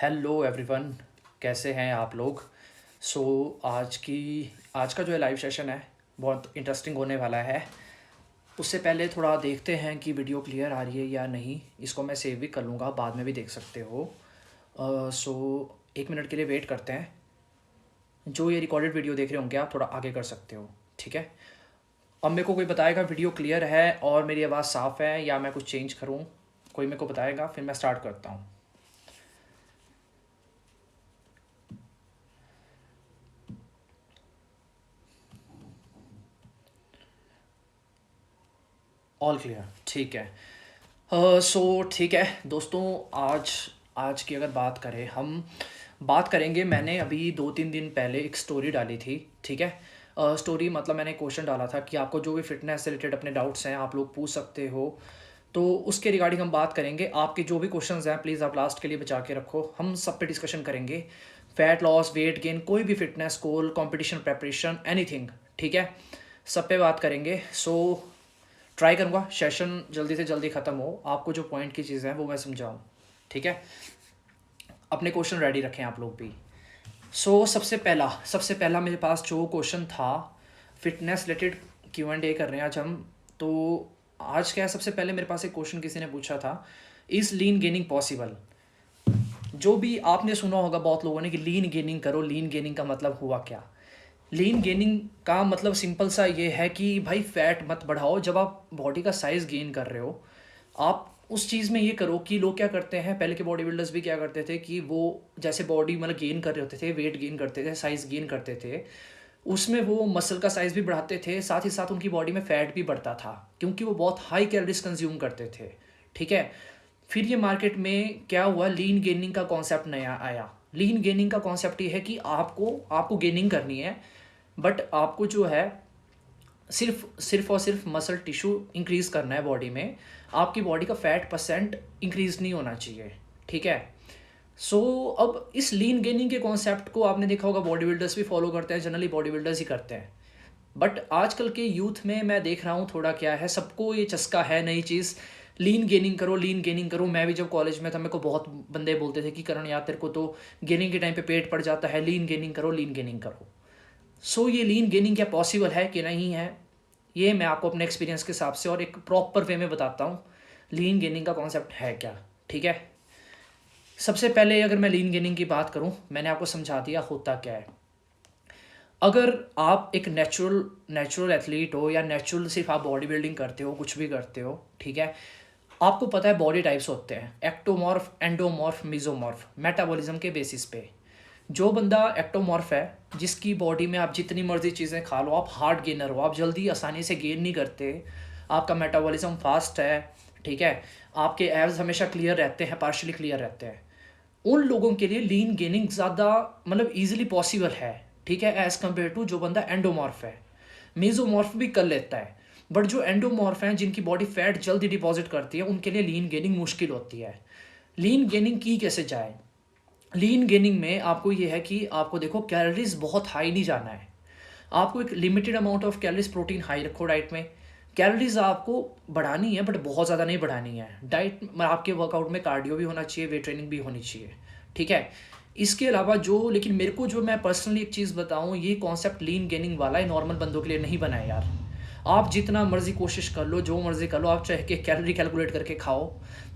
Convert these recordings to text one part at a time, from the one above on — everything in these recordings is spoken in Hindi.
Hello everyone. कैसे हैं आप लोग? सो आज का जो है लाइव सेशन है बहुत इंटरेस्टिंग होने वाला है। उससे पहले थोड़ा देखते हैं कि वीडियो क्लियर आ रही है या नहीं। इसको मैं सेव भी कर लूँगा, बाद में भी देख सकते हो। सो 1 मिनट के लिए वेट करते हैं। जो ये रिकॉर्डेड वीडियो देख रहे होंगे आप थोड़ा आगे कर सकते हो, ठीक है। अब मेरे को कोई बताएगा वीडियो क्लियर है और मेरी आवाज़ साफ़ है या मैं कुछ चेंज करूँ? कोई मेरे को बताएगा, फिर मैं स्टार्ट करता हूँ। ऑल क्लियर, ठीक है। सो ठीक है दोस्तों, आज आज की अगर बात करें, हम बात करेंगे। मैंने अभी 2-3 दिन पहले एक स्टोरी डाली थी, ठीक है। स्टोरी मतलब मैंने क्वेश्चन डाला था कि आपको जो भी फिटनेस से रिलेटेड अपने डाउट्स हैं आप लोग पूछ सकते हो। तो उसके रिगार्डिंग हम बात करेंगे। आपके जो भी क्वेश्चंस हैं प्लीज़ आप लास्ट के लिए बचा के रखो, हम सब पे डिस्कशन करेंगे। फैट लॉस, वेट गेन, कोई भी fitness goal, competition preparation, anything, ठीक है। सब पे बात करेंगे। सो ट्राई करूँगा सेशन जल्दी से जल्दी ख़त्म हो, आपको जो पॉइंट की चीज़ें हैं वो मैं समझाऊँ, ठीक है। अपने क्वेश्चन रेडी रखें आप लोग भी। सो सबसे पहला मेरे पास जो क्वेश्चन था, फिटनेस रिलेटेड Q&A कर रहे हैं आज हम। तो आज क्या है, सबसे पहले मेरे पास एक क्वेश्चन किसी ने पूछा था, इज़ लीन गेनिंग पॉसिबल। जो भी आपने सुना होगा बहुत लोगों ने कि लीन गेनिंग करो, लीन गेनिंग का मतलब हुआ क्या? लीन गेनिंग का मतलब सिंपल सा ये है कि भाई फैट मत बढ़ाओ। जब आप बॉडी का साइज़ गेन कर रहे हो, आप उस चीज़ में ये करो कि लोग क्या करते हैं, पहले के बॉडी बिल्डर्स भी क्या करते थे कि वो जैसे बॉडी मतलब गेन कर रहे होते थे, वेट गेन करते थे, साइज़ गेन करते थे, उसमें वो मसल का साइज़ भी बढ़ाते थे, साथ ही साथ उनकी बॉडी में फैट भी बढ़ता था क्योंकि वो बहुत हाई कैलोरीज कंज्यूम करते थे, ठीक है। फिर ये मार्केट में क्या हुआ, लीन गेनिंग का कॉन्सेप्ट नया आया। लीन गेनिंग का कॉन्सेप्ट ये है कि आपको आपको गेनिंग करनी है, बट आपको जो है सिर्फ सिर्फ और सिर्फ मसल टिश्यू इंक्रीज करना है बॉडी में। आपकी बॉडी का फैट परसेंट इंक्रीज नहीं होना चाहिए, ठीक है। अब इस लीन गेनिंग के कॉन्सेप्ट को आपने देखा होगा बॉडी बिल्डर्स भी फॉलो करते हैं, जनरली बॉडी बिल्डर्स ही करते हैं। बट आजकल के यूथ में मैं देख रहा हूँ थोड़ा क्या है, सबको ये चस्का है नई चीज़, लीन गेनिंग करो, लीन गेनिंग करो। मैं भी जब कॉलेज में था मेरे को बहुत बंदे बोलते थे कि करण यार तेरे को तो गेनिंग के टाइम पे पेट पड़ जाता है, लीन गेनिंग करो, लीन गेनिंग करो। ये लीन गेनिंग क्या पॉसिबल है कि नहीं है, ये मैं आपको अपने एक्सपीरियंस के हिसाब से और एक प्रॉपर वे में बताता हूँ लीन गेनिंग का कॉन्सेप्ट है क्या, ठीक है। सबसे पहले अगर मैं लीन गेनिंग की बात करूँ, मैंने आपको समझा दिया होता क्या है। अगर आप एक नेचुरल एथलीट हो या नेचुरल सिर्फ आप बॉडी बिल्डिंग करते हो, कुछ भी करते हो, ठीक है। आपको पता है बॉडी टाइप्स होते हैं, एक्टोमॉर्फ, एंडोमॉर्फ, मिजोमॉर्फ, मेटाबॉलिज्म के बेसिस पे। जो बंदा एक्टोमॉर्फ है, जिसकी बॉडी में आप जितनी मर्जी चीज़ें खा लो, आप हार्ड गेनर हो, आप जल्दी आसानी से गेन नहीं करते, आपका मेटाबॉलिज्म फास्ट है, ठीक है, आपके एब्स हमेशा क्लियर रहते हैं, पार्शली क्लियर रहते हैं, उन लोगों के लिए लीन गेनिंग ज़्यादा मतलब ईजिली पॉसिबल है, ठीक है, एज़ कम्पेयर टू जो बंदा एंडोमॉर्फ है। मेसोमॉर्फ भी कर लेता है, बट जो एंडोमॉर्फ हैं जिनकी बॉडी फैट जल्दी डिपॉजिट करती है, उनके लिए लीन गेनिंग मुश्किल होती है। लीन गेनिंग की कैसे जाए? लीन गेनिंग में आपको ये है कि आपको देखो कैलोरीज बहुत हाई नहीं जाना है। आपको एक limited amount of calories, protein high रखो डाइट में। कैलोरीज आपको बढ़ानी है बट बहुत ज़्यादा नहीं बढ़ानी है। डाइट में आपके वर्कआउट में कार्डियो भी होना चाहिए, वेट ट्रेनिंग भी होनी चाहिए, ठीक है। इसके अलावा जो लेकिन मेरे को जो मैं पर्सनली एक चीज़ बताऊँ, ये कॉन्सेप्ट लीन गेनिंग वाला है नॉर्मल बंदों के लिए नहीं बना है यार। आप जितना मर्जी कोशिश कर लो, जो मर्जी कर लो, आप चाहे कि कैलोरी कैलकुलेट करके खाओ,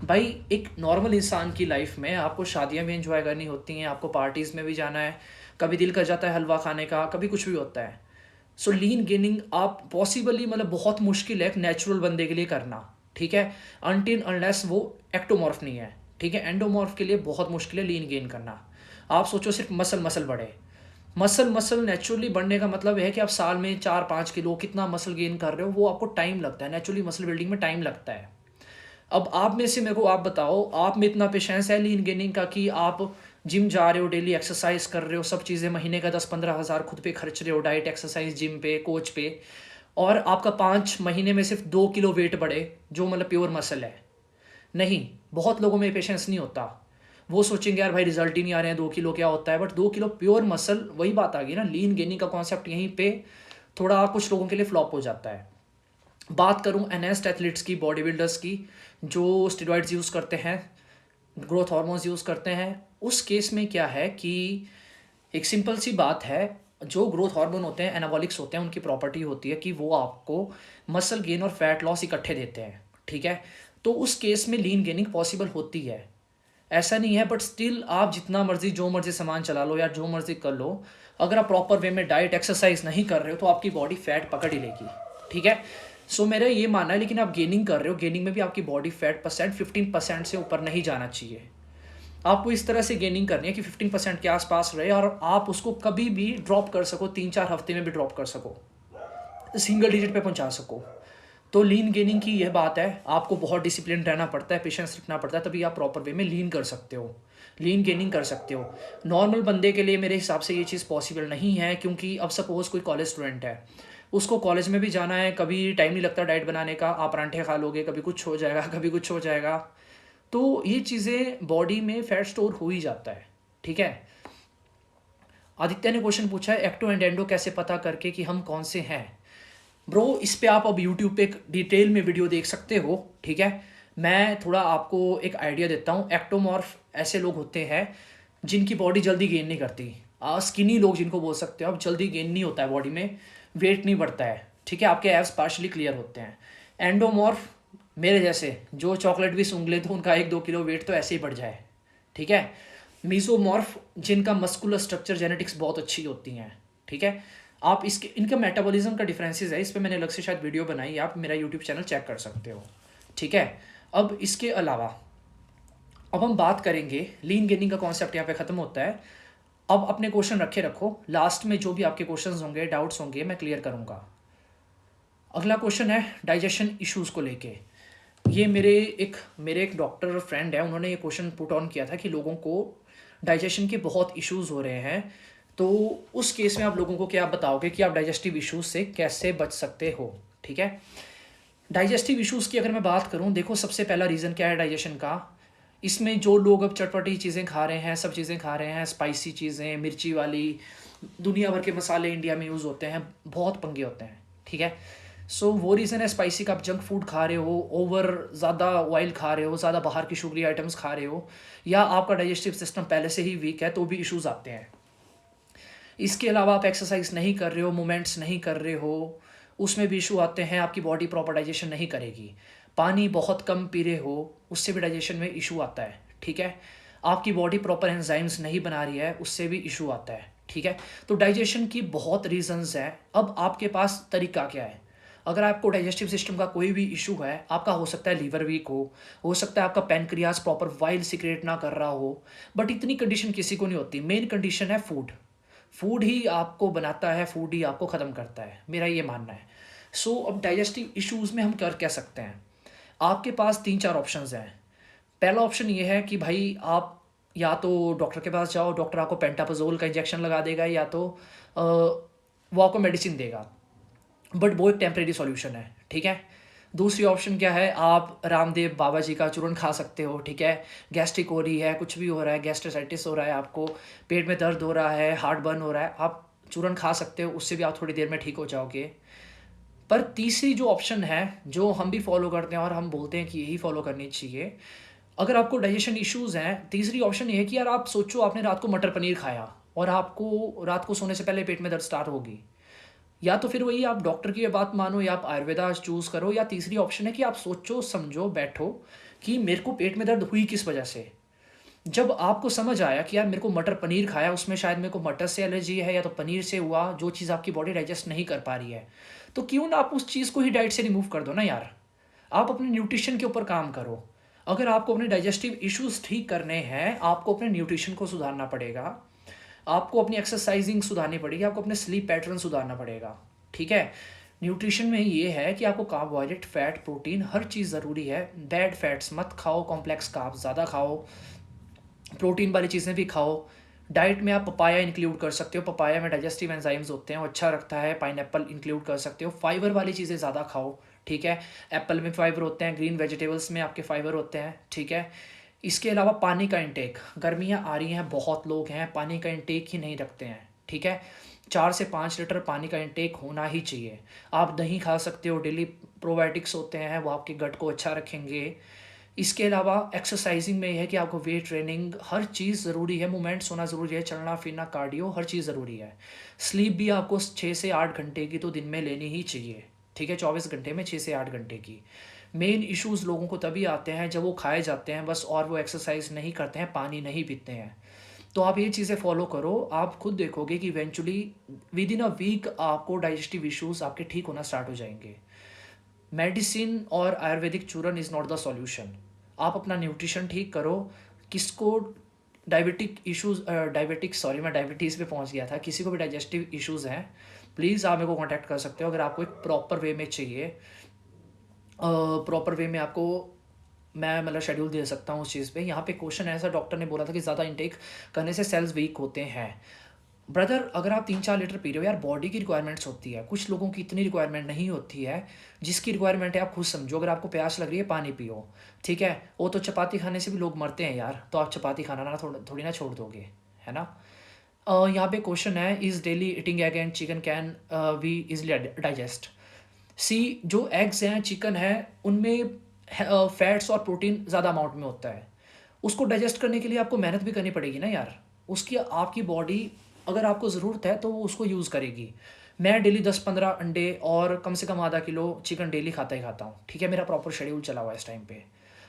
भाई एक नॉर्मल इंसान की लाइफ में आपको शादियां भी एंजॉय करनी होती हैं, आपको पार्टीज़ में भी जाना है, कभी दिल कर जाता है हलवा खाने का, कभी कुछ भी होता है। लीन गेनिंग आप पॉसिबली मतलब बहुत मुश्किल है एक नेचुरल बंदे के लिए करना, ठीक है, अनटिल अनलेस वो एक्टोमॉर्फ नहीं है, ठीक है। एंडोमॉर्फ के लिए बहुत मुश्किल है लीन गेन करना। आप सोचो सिर्फ मसल मसल बढ़े, मसल मसल नेचुरली बढ़ने का मतलब है कि आप साल में 4-5 किलो कितना मसल गेन कर रहे हो, वो आपको टाइम लगता है, नेचुरली मसल बिल्डिंग में टाइम लगता है। अब आप में से मेरे को आप बताओ, आप में इतना पेशेंस है लीन गेनिंग का कि आप जिम जा रहे हो, डेली एक्सरसाइज कर रहे हो, सब चीज़ें, महीने का 10-15 हज़ार खुद पे खर्च रहे हो, डाइट, एक्सरसाइज, जिम पे, कोच पे, और आपका 5 महीने में सिर्फ 2 किलो वेट बढ़े, जो मतलब प्योर मसल है? नहीं, बहुत लोगों में पेशेंस नहीं होता। वो सोचेंगे यार भाई रिजल्ट ही नहीं आ रहे हैं, 2 किलो क्या होता है, बट 2 किलो प्योर मसल, वही बात आ गई ना, लीन गेनिंग का कॉन्सेप्ट यहीं पे थोड़ा कुछ लोगों के लिए फ्लॉप हो जाता है। बात करूं एनएस्ड एथलीट्स की, बॉडी बिल्डर्स की, जो स्टेरॉइड्स यूज़ करते हैं, ग्रोथ हार्मोन्स यूज़ करते हैं, उस केस में क्या है कि एक सिंपल सी बात है, जो ग्रोथ हार्मोन होते हैं, एनाबॉलिक्स होते हैं, उनकी प्रॉपर्टी होती है कि वो आपको मसल गेन और फैट लॉस इकट्ठे देते हैं, ठीक है। तो उस केस में लीन गेनिंग पॉसिबल होती है, ऐसा नहीं है, बट स्टिल आप जितना मर्जी जो मर्जी सामान चला लो या जो मर्जी कर लो, अगर आप प्रॉपर वे में डाइट एक्सरसाइज नहीं कर रहे हो तो आपकी बॉडी फैट पकड़ ही लेगी, ठीक है। सो मेरा ये मानना है, लेकिन आप गेनिंग कर रहे हो, गेनिंग में भी आपकी बॉडी फैट परसेंट 15% से ऊपर नहीं जाना चाहिए। आपको इस तरह से गेनिंग करनी है कि 15% के आसपास रहे और आप उसको कभी भी ड्रॉप कर सको, 3-4 हफ्ते में भी ड्रॉप कर सको, सिंगल डिजिट पे पहुंचा सको। तो लीन गेनिंग की यह बात है, आपको बहुत डिसिप्लिन रहना पड़ता है, पेशेंस रखना पड़ता है, तभी आप प्रॉपर वे में लीन कर सकते हो, लीन गेनिंग कर सकते हो। नॉर्मल बंदे के लिए मेरे हिसाब से ये चीज़ पॉसिबल नहीं है, क्योंकि अब सपोज कोई कॉलेज स्टूडेंट है, उसको कॉलेज में भी जाना है, कभी टाइम नहीं लगता डाइट बनाने का, आप परांठे खा लोगे, कभी कुछ हो जाएगा, कभी कुछ हो जाएगा, तो ये चीज़ें बॉडी में फैट स्टोर हो ही जाता है, ठीक है। आदित्य ने क्वेश्चन पूछा है एक्टो एंड एंडो कैसे पता करके कि हम कौन से हैं। ब्रो, इस पे आप अब यूट्यूब पे एक डिटेल में वीडियो देख सकते हो, ठीक है। मैं थोड़ा आपको एक आइडिया देता हूँ। एक्टोमॉर्फ ऐसे लोग होते हैं जिनकी बॉडी जल्दी गेन नहीं करती, स्किनी लोग जिनको बोल सकते हो आप, जल्दी गेन नहीं होता है बॉडी में, वेट नहीं बढ़ता है, ठीक है, आपके एब्स पार्शली क्लियर होते हैं। एंडोमॉर्फ मेरे जैसे, जो चॉकलेट भी सूंघ ले तो उनका 1-2 किलो वेट तो ऐसे ही बढ़ जाए, ठीक है। मीसोमॉर्फ जिनका मस्कुलर स्ट्रक्चर जेनेटिक्स बहुत अच्छी होती हैं, ठीक है। आप इसके इनका मेटाबॉलिज्म का डिफरेंसेस है, इस पर मैंने अलग से शायद वीडियो बनाई, आप मेरा यूट्यूब चैनल चेक कर सकते हो, ठीक है। अब इसके अलावा अब हम बात करेंगे, लीन गेनिंग का कॉन्सेप्ट यहाँ पे ख़त्म होता है। अब अपने क्वेश्चन रखे रखो, लास्ट में जो भी आपके क्वेश्चंस होंगे, डाउट्स होंगे, मैं क्लियर करूँगा। अगला क्वेश्चन है डाइजेशन इश्यूज़ को लेके। ये मेरे एक डॉक्टर फ्रेंड है, उन्होंने ये क्वेश्चन पुट ऑन किया था कि लोगों को डाइजेशन के बहुत इश्यूज़ हो रहे हैं, तो उस केस में आप लोगों को क्या बताओगे कि आप डाइजेस्टिव इश्यूज़ से कैसे बच सकते हो, ठीक है। डाइजेस्टिव इश्यूज़ की अगर मैं बात करूं, देखो सबसे पहला रीज़न क्या है डाइजेशन का। इसमें जो लोग अब चटपटी चीज़ें खा रहे हैं, सब चीज़ें खा रहे हैं, स्पाइसी चीज़ें, मिर्ची वाली, दुनिया भर के मसाले इंडिया में यूज़ होते हैं, बहुत पंगे होते हैं, ठीक है। सो वो रीज़न है स्पाइसी का, आप जंक फूड खा रहे हो, ओवर ज़्यादा ऑयल खा रहे हो, ज़्यादा बाहर की शुगरी आइटम्स खा रहे हो, या आपका डाइजेस्टिव सिस्टम पहले से ही वीक है, तो भी इश्यूज़ आते हैं। इसके अलावा आप एक्सरसाइज नहीं कर रहे हो, मूवमेंट्स नहीं कर रहे हो, उसमें भी इशू आते हैं, आपकी बॉडी प्रॉपर डाइजेशन नहीं करेगी। पानी बहुत कम पी रहे हो, उससे भी डाइजेशन में इशू आता है, ठीक है। आपकी बॉडी प्रॉपर एंजाइम्स नहीं बना रही है, उससे भी इशू आता है, ठीक है। तो डाइजेशन की बहुत रीजंस हैं। अब आपके पास तरीका क्या है? अगर आपको डाइजेस्टिव सिस्टम का कोई भी इशू है, आपका हो सकता है लीवर वीक हो सकता है आपका पैनक्रियाज प्रॉपर वाइल सिक्रेट ना कर रहा हो, बट इतनी कंडीशन किसी को नहीं होती। मेन कंडीशन है फूड, फूड ही आपको बनाता है, फूड ही आपको ख़त्म करता है, मेरा ये मानना है। सो अब डाइजेस्टिव इश्यूज़ में हम कर क्या सकते हैं? आपके पास 3-4 ऑप्शंस हैं। पहला ऑप्शन ये है कि भाई आप या तो डॉक्टर के पास जाओ, डॉक्टर आपको पेंटापाजोल का इंजेक्शन लगा देगा, या तो वो आपको मेडिसिन देगा, बट वो एक टेम्परेरी सॉल्यूशन है, ठीक है। दूसरी ऑप्शन क्या है, आप रामदेव बाबा जी का चूरन खा सकते हो, ठीक है। गैस्ट्रिक हो रही है, कुछ भी हो रहा है, गैस्ट्रोसाइटिस हो रहा है, आपको पेट में दर्द हो रहा है, हार्ट बर्न हो रहा है, आप चूरन खा सकते हो, उससे भी आप थोड़ी देर में ठीक हो जाओगे। पर तीसरी जो ऑप्शन है, जो हम भी फॉलो करते हैं और हम बोलते हैं कि यही फॉलो करनी चाहिए, अगर आपको डाइजेशन इश्यूज़ हैं, तीसरी ऑप्शन ये है कि यार आप सोचो आपने रात को मटर पनीर खाया और आपको रात को सोने से पहले पेट में दर्द स्टार्ट होगी, या तो फिर वही आप डॉक्टर की ये बात मानो या आप आयुर्वेदा चूज़ करो, या तीसरी ऑप्शन है कि आप सोचो समझो बैठो कि मेरे को पेट में दर्द हुई किस वजह से। जब आपको समझ आया कि यार मेरे को मटर पनीर खाया, उसमें शायद मेरे को मटर से एलर्जी है या तो पनीर से हुआ, जो चीज़ आपकी बॉडी डाइजेस्ट नहीं कर पा रही है, तो क्यों ना आप उस चीज़ को ही डाइट से रिमूव कर दो ना यार। आप अपने न्यूट्रिशन के ऊपर काम करो। अगर आपको अपने डाइजेस्टिव इश्यूज ठीक करने हैं, आपको अपने न्यूट्रिशन को सुधारना पड़ेगा, आपको अपनी एक्सरसाइजिंग सुधारनी पड़ेगी, आपको अपने स्लीप पैटर्न सुधारना पड़ेगा, ठीक है। न्यूट्रिशन में ये है कि आपको कार्बोहाइड्रेट, फैट, प्रोटीन हर चीज़ ज़रूरी है। बैड फैट्स मत खाओ, कॉम्प्लेक्स कार्ब्स ज़्यादा खाओ, प्रोटीन वाली चीज़ें भी खाओ। डाइट में आप पपाया इंक्लूड कर सकते हो, पपाया में डाइजेस्टिव एंजाइम्स होते हैं, वो अच्छा रखता है। पाइनएप्पल इंक्लूड कर सकते हो। फाइबर वाली चीज़ें ज़्यादा खाओ, ठीक है। एप्पल में फाइबर होते हैं, ग्रीन वेजिटेबल्स में आपके फाइबर होते हैं, ठीक है। इसके अलावा पानी का इंटेक, गर्मियाँ आ रही हैं, बहुत लोग हैं पानी का इंटेक ही नहीं रखते हैं, ठीक है। 4 से 5 लीटर पानी का इंटेक होना ही चाहिए। आप दही खा सकते हो डेली, प्रोबायोटिक्स होते हैं वो आपके गट को अच्छा रखेंगे। इसके अलावा एक्सरसाइजिंग में ये है कि आपको वेट ट्रेनिंग हर चीज़ ज़रूरी है, मूवमेंट्स होना ज़रूरी है, चलना फिरना कार्डियो हर चीज़ ज़रूरी है। स्लीप भी आपको 6 से 8 घंटे की तो दिन में लेनी ही चाहिए, ठीक है, 24 घंटे में 6 से 8 घंटे की। मेन इश्यूज़ लोगों को तभी आते हैं जब वो खाए जाते हैं बस, और वो एक्सरसाइज नहीं करते हैं, पानी नहीं पीते हैं। तो आप ये चीज़ें फॉलो करो, आप खुद देखोगे कि eventually within a week आपको डाइजेस्टिव इश्यूज़ आपके ठीक होना स्टार्ट हो जाएंगे। मेडिसिन और आयुर्वेदिक चूरन इज़ नॉट द सॉल्यूशन। आप अपना न्यूट्रिशन ठीक करो। किसको डायबिटिक इश्यूज़ डायबिटिक सॉरी मैं डायबिटीज़ पे पहुंच गया था, किसी को भी डाइजेस्टिव इश्यूज़ हैं, प्लीज़ आप मेरे को कांटेक्ट कर सकते हो अगर आपको एक प्रॉपर वे में चाहिए। प्रॉपर वे में आपको मैं मतलब शेड्यूल दे सकता हूँ उस चीज़ पे। यहाँ पे क्वेश्चन ऐसा, डॉक्टर ने बोला था कि ज़्यादा इंटेक करने से सेल्स वीक होते हैं। ब्रदर, अगर आप 3-4 लीटर पी रहे हो यार, बॉडी की रिक्वायरमेंट्स होती है, कुछ लोगों की इतनी रिक्वायरमेंट नहीं होती है। जिसकी रिक्वायरमेंट है आप खुद समझो, अगर आपको प्यास लग रही है पानी पियो, ठीक है। वो तो चपाती खाने से भी लोग मरते हैं यार, तो आप चपाती खाना ना थोड़ी ना छोड़ दोगे, है ना। यहाँ पे क्वेश्चन है, is daily eating egg and chicken can we easily digest. See, जो एग्स हैं चिकन है उनमें फैट्स और प्रोटीन ज़्यादा अमाउंट में होता है। उसको डाइजेस्ट करने के लिए आपको मेहनत भी करनी पड़ेगी ना यार। उसकी आपकी बॉडी, अगर आपको ज़रूरत है तो वो उसको यूज़ करेगी। मैं डेली 10-15 अंडे और कम से कम आधा किलो चिकन डेली खाता ही खाता हूँ, ठीक है। मेरा प्रॉपर शेड्यूल चला हुआ है इस टाइम पे।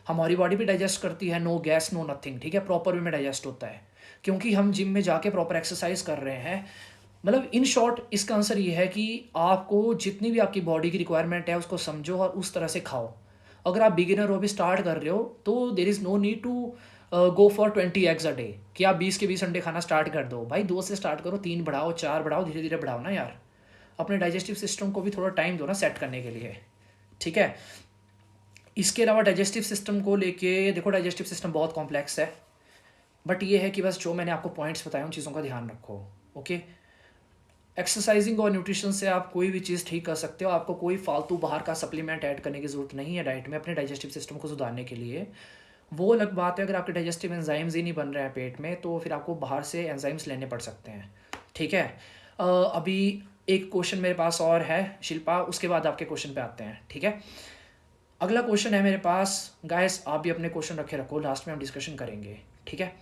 हमारी बॉडी भी डाइजेस्ट करती है, नो गैस नो नथिंग, ठीक है, प्रॉपर वे में डाइजेस्ट होता है, क्योंकि हम जिम में जाके प्रॉपर एक्सरसाइज कर रहे हैं। मतलब इन शॉर्ट इसका आंसर ये है कि आपको जितनी भी आपकी बॉडी की रिक्वायरमेंट है उसको समझो और उस तरह से खाओ। अगर आप बिगिनर हो, अभी स्टार्ट कर रहे हो, तो there is no need to go for 20 eggs a day, कि आप 20 के 20 अंडे खाना स्टार्ट कर दो। भाई 2 से स्टार्ट करो, 3 बढ़ाओ, 4 बढ़ाओ, धीरे धीरे बढ़ाओ ना यार। अपने डाइजेस्टिव सिस्टम को भी थोड़ा टाइम दो ना सेट करने के लिए, ठीक है। इसके अलावा डाइजेस्टिव सिस्टम को लेके देखो, डाइजेस्टिव सिस्टम बहुत कॉम्प्लेक्स है, बट ये है कि बस जो मैंने आपको पॉइंट्स बताए उन चीज़ों का ध्यान रखो, ओके। एक्सरसाइजिंग और न्यूट्रिशन से आप कोई भी चीज़ ठीक कर सकते हो। आपको कोई फालतू बाहर का सप्लीमेंट ऐड करने की ज़रूरत नहीं है डाइट में अपने डाइजेस्टिव सिस्टम को सुधारने के लिए। वो अलग बात है, अगर आपके डाइजेस्टिव एंजाइम्स ही नहीं बन रहे हैं पेट में, तो फिर आपको बाहर से एंजाइम्स लेने पड़ सकते हैं, ठीक है। अभी एक क्वेश्चन मेरे पास और है शिल्पा, उसके बाद आपके क्वेश्चन पे आते हैं, ठीक है। अगला क्वेश्चन है मेरे पास, गाइस आप भी अपने क्वेश्चन रखे रखो, लास्ट में हम डिस्कशन करेंगे, ठीक है।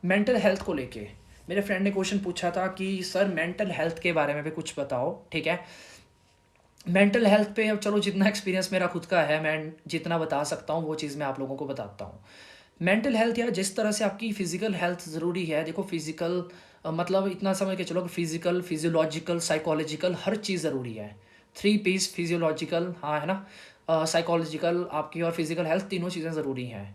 मेंटल हेल्थ को लेके मेरे फ्रेंड ने क्वेश्चन पूछा था कि सर मेंटल हेल्थ के बारे में भी कुछ बताओ, ठीक है। मेंटल हेल्थ पे अब चलो, जितना एक्सपीरियंस मेरा खुद का है, मैं जितना बता सकता हूँ वो चीज़ मैं आप लोगों को बताता हूँ। मेंटल हेल्थ यार, जिस तरह से आपकी फिजिकल हेल्थ ज़रूरी है, देखो फिजिकल मतलब इतना समझ के चलो कि फिजिकल, फिजियोलॉजिकल, साइकोलॉजिकल हर चीज़ ज़रूरी है। 3 पीस, फिजियोलॉजिकल, हाँ है ना, साइकोलॉजिकल आपकी और फिजिकल हेल्थ, तीनों चीज़ें ज़रूरी हैं।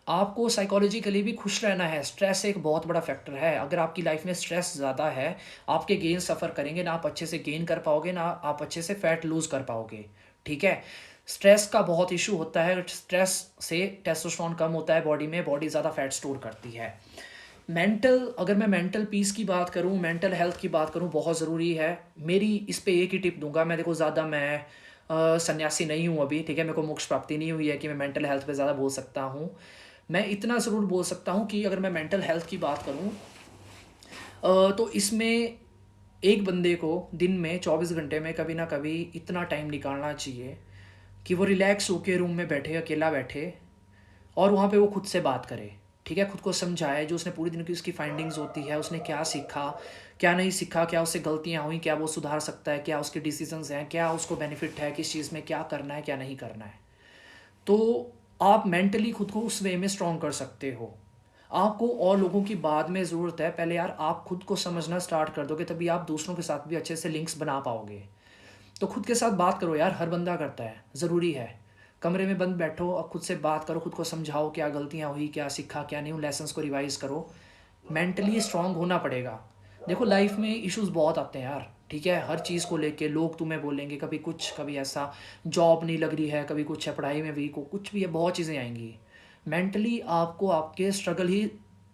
आपको साइकोलॉजिकली भी खुश रहना है, स्ट्रेस एक बहुत बड़ा फैक्टर है। अगर आपकी लाइफ में स्ट्रेस ज़्यादा है, आपके गेन सफ़र करेंगे ना, आप अच्छे से गेन कर पाओगे ना, आप अच्छे से फैट लूज़ कर पाओगे, ठीक है। स्ट्रेस का बहुत इशू होता है, स्ट्रेस से टेस्टोस्टेरोन कम होता है बॉडी में, बॉडी ज़्यादा फैट स्टोर करती है। मेंटल, अगर मैं मेंटल पीस की बात करूं, मेंटल हेल्थ की बात करूं, बहुत ज़रूरी है। मेरी इस पे एक ही टिप दूंगा मैं, देखो ज़्यादा मैं सन्यासी नहीं हूं अभी, ठीक है, मेरे को मोक्ष प्राप्ति नहीं हुई है कि मैं मेंटल हेल्थ पे ज़्यादा बोल सकता हूं। मैं इतना ज़रूर बोल सकता हूँ कि अगर मैं मेंटल हेल्थ की बात करूँ, तो इसमें एक बंदे को दिन में 24 घंटे में कभी ना कभी इतना टाइम निकालना चाहिए कि वो रिलैक्स होके रूम में बैठे, अकेला बैठे, और वहाँ पे वो खुद से बात करे, ठीक है। खुद को समझाए, जो उसने पूरी दिन की उसकी फाइंडिंग्स होती है, उसने क्या सीखा, क्या नहीं सीखा, क्या उससे गलतियाँ हुई, क्या वो सुधार सकता है, क्या उसके डिसीजंस हैं, क्या उसको बेनिफिट है, किस चीज़ में क्या करना है क्या नहीं करना है। तो आप मेंटली खुद को उस वे में स्ट्रॉन्ग कर सकते हो। आपको और लोगों की बाद में ज़रूरत है, पहले यार आप खुद को समझना स्टार्ट कर दोगे, तभी आप दूसरों के साथ भी अच्छे से लिंक्स बना पाओगे। तो खुद के साथ बात करो यार, हर बंदा करता है, ज़रूरी है। कमरे में बंद बैठो और खुद से बात करो, खुद को समझाओ क्या गलतियाँ हुई, क्या सीखा क्या नहीं, उन लेसन्स को रिवाइज करो। मेंटली स्ट्रांग होना पड़ेगा। देखो लाइफ में इश्यूज बहुत आते हैं यार, ठीक है, हर चीज़ को लेके लोग तुम्हें बोलेंगे, कभी कुछ, कभी ऐसा, जॉब नहीं लग रही है, कभी कुछ है, पढ़ाई में वीक हो, कुछ भी है, बहुत चीज़ें आएंगी। मेंटली आपको आपके स्ट्रगल ही,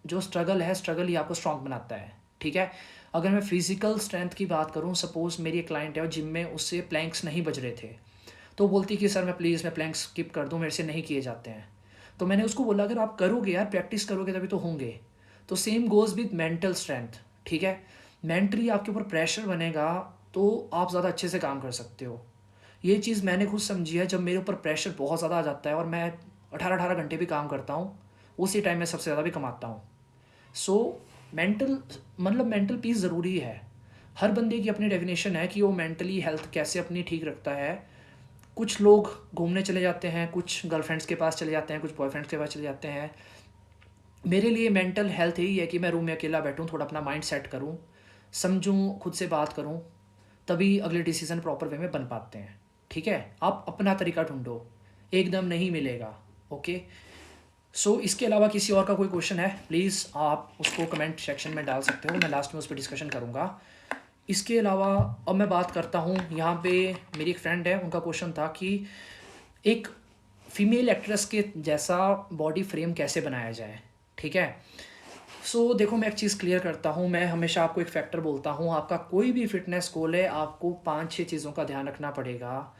जो स्ट्रगल है, स्ट्रगल ही आपको स्ट्रांग बनाता है, ठीक है। अगर मैं फिजिकल स्ट्रेंथ की बात करूँ, सपोज मेरी एक क्लाइंट है और जिम में उससे प्लैंक्स नहीं बज रहे थे, तो वो बोलती कि सर मैं प्लीज़ मैं प्लैंक्स स्किप कर दूँ, मेरे से नहीं किए जाते हैं। तो मैंने उसको बोला अगर आप करोगे यार, प्रैक्टिस करोगे तभी तो होंगे। तो same goes with mental strength, ठीक है। मेंटली आपके ऊपर प्रेशर बनेगा तो आप ज़्यादा अच्छे से काम कर सकते हो। ये चीज़ मैंने खुद समझी है, जब मेरे ऊपर प्रेशर बहुत ज़्यादा आ जाता है और मैं 18-18 घंटे भी काम करता हूँ, उसी टाइम में सबसे ज़्यादा भी कमाता हूँ। सो मेंटल पीस ज़रूरी है। हर बंदे की अपनी डेफिनेशन है कि वो मेंटली हेल्थ कैसे अपनी ठीक रखता है। कुछ लोग घूमने चले जाते हैं, कुछ गर्लफ्रेंड्स के पास चले जाते हैं, कुछ बॉयफ्रेंड्स के पास चले जाते हैं। मेरे लिए मेंटल हेल्थ यही है कि मैं रूम में अकेला बैठूँ, थोड़ा अपना माइंड सेट करूँ, समझूँ, खुद से बात करूँ, तभी अगले डिसीज़न प्रॉपर वे में बन पाते हैं। ठीक है, आप अपना तरीका ढूंढो, एकदम नहीं मिलेगा। ओके, सो इसके अलावा किसी और का कोई क्वेश्चन है, प्लीज़ आप उसको कमेंट सेक्शन में डाल सकते हो, मैं लास्ट में उस पर डिस्कशन करूँगा। इसके अलावा अब मैं बात करता हूँ, यहाँ पे मेरी एक फ्रेंड है, उनका क्वेश्चन था कि एक फीमेल एक्ट्रेस के जैसा बॉडी फ्रेम कैसे बनाया जाए। ठीक है, सो देखो मैं एक चीज़ क्लियर करता हूँ, मैं हमेशा आपको एक फैक्टर बोलता हूँ, आपका कोई भी फिटनेस गोल है, आपको 5-6 चीज़ों का ध्यान रखना पड़ेगा।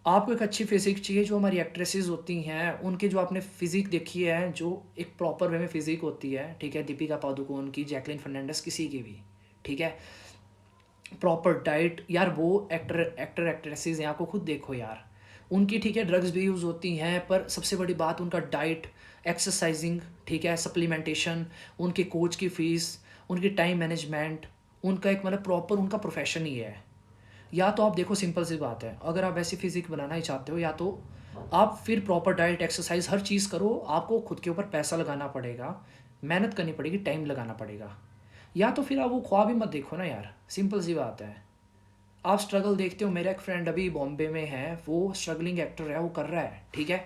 आपको एक अच्छी फिजिक चाहिए, जो हमारी एक्ट्रेसेस होती हैं उनके जो आपने फिजिक देखी है, जो एक प्रॉपर वे में फिजिक होती है, ठीक है, दीपिका पादुकोण की, जैकलिन फर्नांडिस, किसी की भी, ठीक है, प्रॉपर डाइट यार, वो एक्ट्रेसेस हैं, आपको खुद देखो यार, उनकी ठीक है ड्रग्स भी यूज़ होती हैं, पर सबसे बड़ी बात उनका डाइट, एक्सरसाइजिंग, ठीक है, सप्लीमेंटेशन, उनके कोच की फ़ीस, उनकी टाइम मैनेजमेंट, उनका एक मतलब प्रॉपर उनका प्रोफेशन ही है। या तो आप देखो, सिंपल सी बात है, अगर आप ऐसी फिजिक बनाना ही चाहते हो, या तो आप फिर प्रॉपर डाइट, एक्सरसाइज, हर चीज़ करो, आपको खुद के ऊपर पैसा लगाना पड़ेगा, मेहनत करनी पड़ेगी, टाइम लगाना पड़ेगा। या तो फिर आप वो ख्वाब ही मत देखो ना यार, सिंपल सी बात है। आप स्ट्रगल देखते हो, मेरा एक फ्रेंड अभी बॉम्बे में है, वो स्ट्रगलिंग एक्टर है, वो कर रहा है, ठीक है,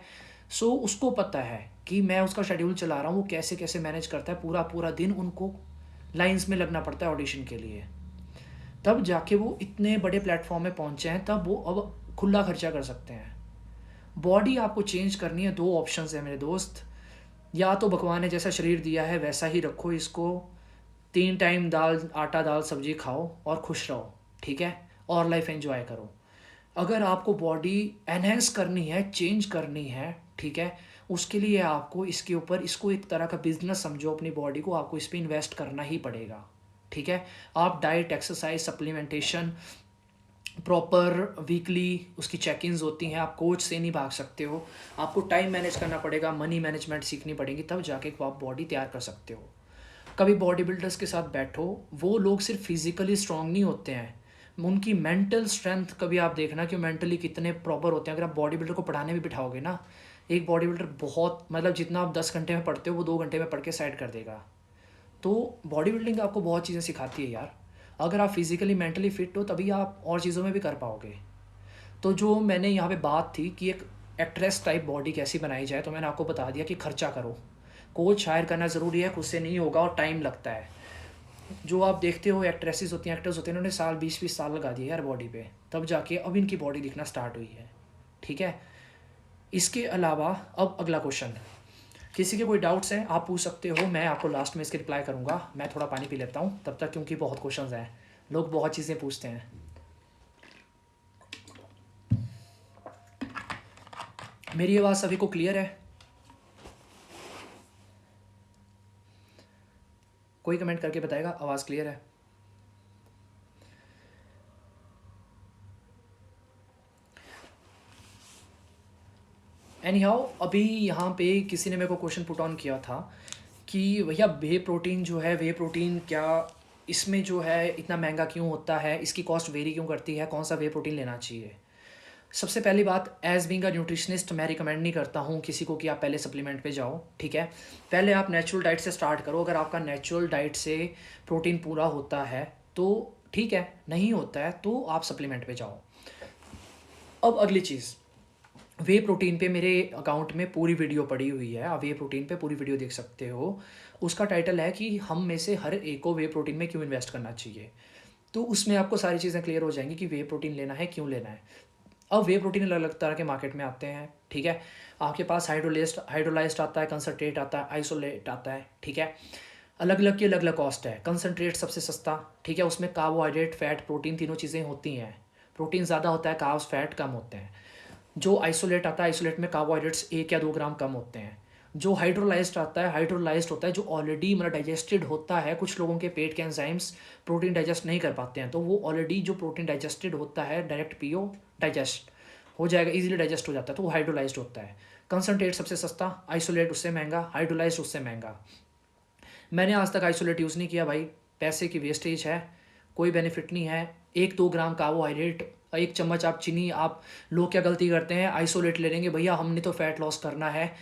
सो उसको पता है कि मैं उसका शेड्यूल चला रहा हूँ, वो कैसे कैसे मैनेज करता है, पूरा पूरा दिन उनको लाइंस में लगना पड़ता है ऑडिशन के लिए, तब जाके वो इतने बड़े प्लेटफॉर्म में पहुँचे हैं, तब वो अब खुला खर्चा कर सकते हैं। बॉडी आपको चेंज करनी है, दो ऑप्शन है मेरे दोस्त, या तो भगवान ने जैसा शरीर दिया है वैसा ही रखो इसको, 3 टाइम दाल, आटा दाल सब्जी खाओ और खुश रहो, ठीक है, और लाइफ एंजॉय करो। अगर आपको बॉडी एनहेंस करनी है, चेंज करनी है, ठीक है, उसके लिए आपको इसके ऊपर, इसको एक तरह का बिजनेस समझो अपनी बॉडी को, आपको इस पर इन्वेस्ट करना ही पड़ेगा। ठीक है, आप diet, exercise, supplementation, proper weekly उसकी चेक इन्स होती हैं, आप कोच से नहीं भाग सकते हो, आपको टाइम मैनेज करना पड़ेगा, मनी मैनेजमेंट सीखनी पड़ेगी, तब जाके आप बॉडी तैयार कर सकते हो। कभी बॉडी बिल्डर्स के साथ बैठो, वो लोग सिर्फ फिजिकली स्ट्रांग नहीं होते हैं, उनकी मेंटल स्ट्रेंथ कभी आप देखना कि मेंटली कितने प्रॉपर होते हैं। अगर आप बॉडी बिल्डर को पढ़ाने भी बिठाओगे ना, एक बॉडी बिल्डर बहुत मतलब जितना आप 10 घंटे में पढ़ते हो, वो 2 घंटे में पढ़ के साइड कर देगा। तो बॉडी बिल्डिंग आपको बहुत चीज़ें सिखाती है यार। अगर आप फिजिकली मेंटली फिट हो, तभी आप और चीज़ों में भी कर पाओगे। तो जो मैंने यहाँ पे बात थी कि एक एक्ट्रेस टाइप बॉडी कैसी बनाई जाए, तो मैंने आपको बता दिया कि खर्चा करो, कोच हायर करना ज़रूरी है, खुद से नहीं होगा और टाइम लगता है। जो आप देखते हो एक्ट्रेसेस होती हैं, एक्टर्स होते हैं, उन्होंने साल 20-20 साल लगा दिए यार बॉडी पे, तब जाके अब इनकी बॉडी दिखना स्टार्ट हुई है। ठीक है, इसके अलावा अब अगला क्वेश्चन, किसी के कोई डाउट्स हैं आप पूछ सकते हो, मैं आपको लास्ट में इसके रिप्लाई करूँगा। मैं थोड़ा पानी पी लेता हूँ तब तक, क्योंकि बहुत क्वेश्चंस हैं, लोग बहुत चीज़ें पूछते हैं। मेरी आवाज़ सभी को क्लियर है? कोई कमेंट करके बताएगा आवाज़ क्लियर है? एनी हाउ, अभी यहाँ पे किसी ने मेरे को क्वेश्चन पुट ऑन किया था कि भैया वे प्रोटीन जो है, वे प्रोटीन क्या इसमें जो है इतना महंगा क्यों होता है, इसकी कॉस्ट वेरी क्यों करती है, कौन सा वे प्रोटीन लेना चाहिए? सबसे पहली बात, एज बीइंग अ न्यूट्रिशनिस्ट मैं रिकमेंड नहीं करता हूँ किसी को कि आप पहले सप्लीमेंट पे जाओ। ठीक है, पहले आप नेचुरल डाइट से स्टार्ट करो। अगर आपका नेचुरल डाइट से प्रोटीन पूरा होता है तो ठीक है, नहीं होता है तो आप सप्लीमेंट पे जाओ। अब अगली चीज़, वे प्रोटीन पे मेरे अकाउंट में पूरी वीडियो पड़ी हुई है, आप वे प्रोटीन पे पूरी वीडियो देख सकते हो। उसका टाइटल है कि हम में से हर एक को वे प्रोटीन में क्यों इन्वेस्ट करना चाहिए। तो उसमें आपको सारी चीज़ें क्लियर हो जाएंगी कि वे प्रोटीन लेना है, क्यों लेना है। अब वे प्रोटीन अलग अलग तरह के मार्केट में आते हैं। ठीक है, आपके पास हाइड्रोलाइज्ड आता है, कंसनट्रेट आता है, आइसोलेट आता है। ठीक है, अलग अलग की अलग अलग कॉस्ट है। कंसनट्रेट सबसे सस्ता, ठीक है, उसमें कार्बोहाइड्रेट, फैट, प्रोटीन तीनों चीज़ें होती हैं। प्रोटीन ज़्यादा होता है, कार्ब्स, फैट कम होते हैं। जो आइसोलेट आता है, आइसोलेट में कार्बोहाइड्रेट्स 1 या 2 ग्राम कम होते हैं। जो हाइड्रोलाइज्ड आता है, हाइड्रोलाइज्ड होता है जो ऑलरेडी मतलब डाइजेस्टेड होता है। कुछ लोगों के पेट के एंजाइम्स प्रोटीन डाइजेस्ट नहीं कर पाते हैं, तो वो ऑलरेडी जो प्रोटीन डाइजेस्टेड होता है, डायरेक्ट पियो, डाइजेस्ट हो जाएगा, इजीली डाइजेस्ट हो जाता है, तो वो हाइड्रोलाइज्ड होता है। कंसनट्रेट सबसे सस्ता, आइसोलेट उससे महंगा, हाइड्रोलाइज उससे महंगा। मैंने आज तक आइसोलेट यूज़ नहीं किया भाई, पैसे की वेस्टेज है, कोई बेनिफिट नहीं है। 1-2 ग्राम कार्बोहाइड्रेट, 1 चम्मच आप चीनी, आप लोग क्या गलती करते हैं, आइसोलेट ले लेंगे, भैया हमने तो फैट लॉस करना है।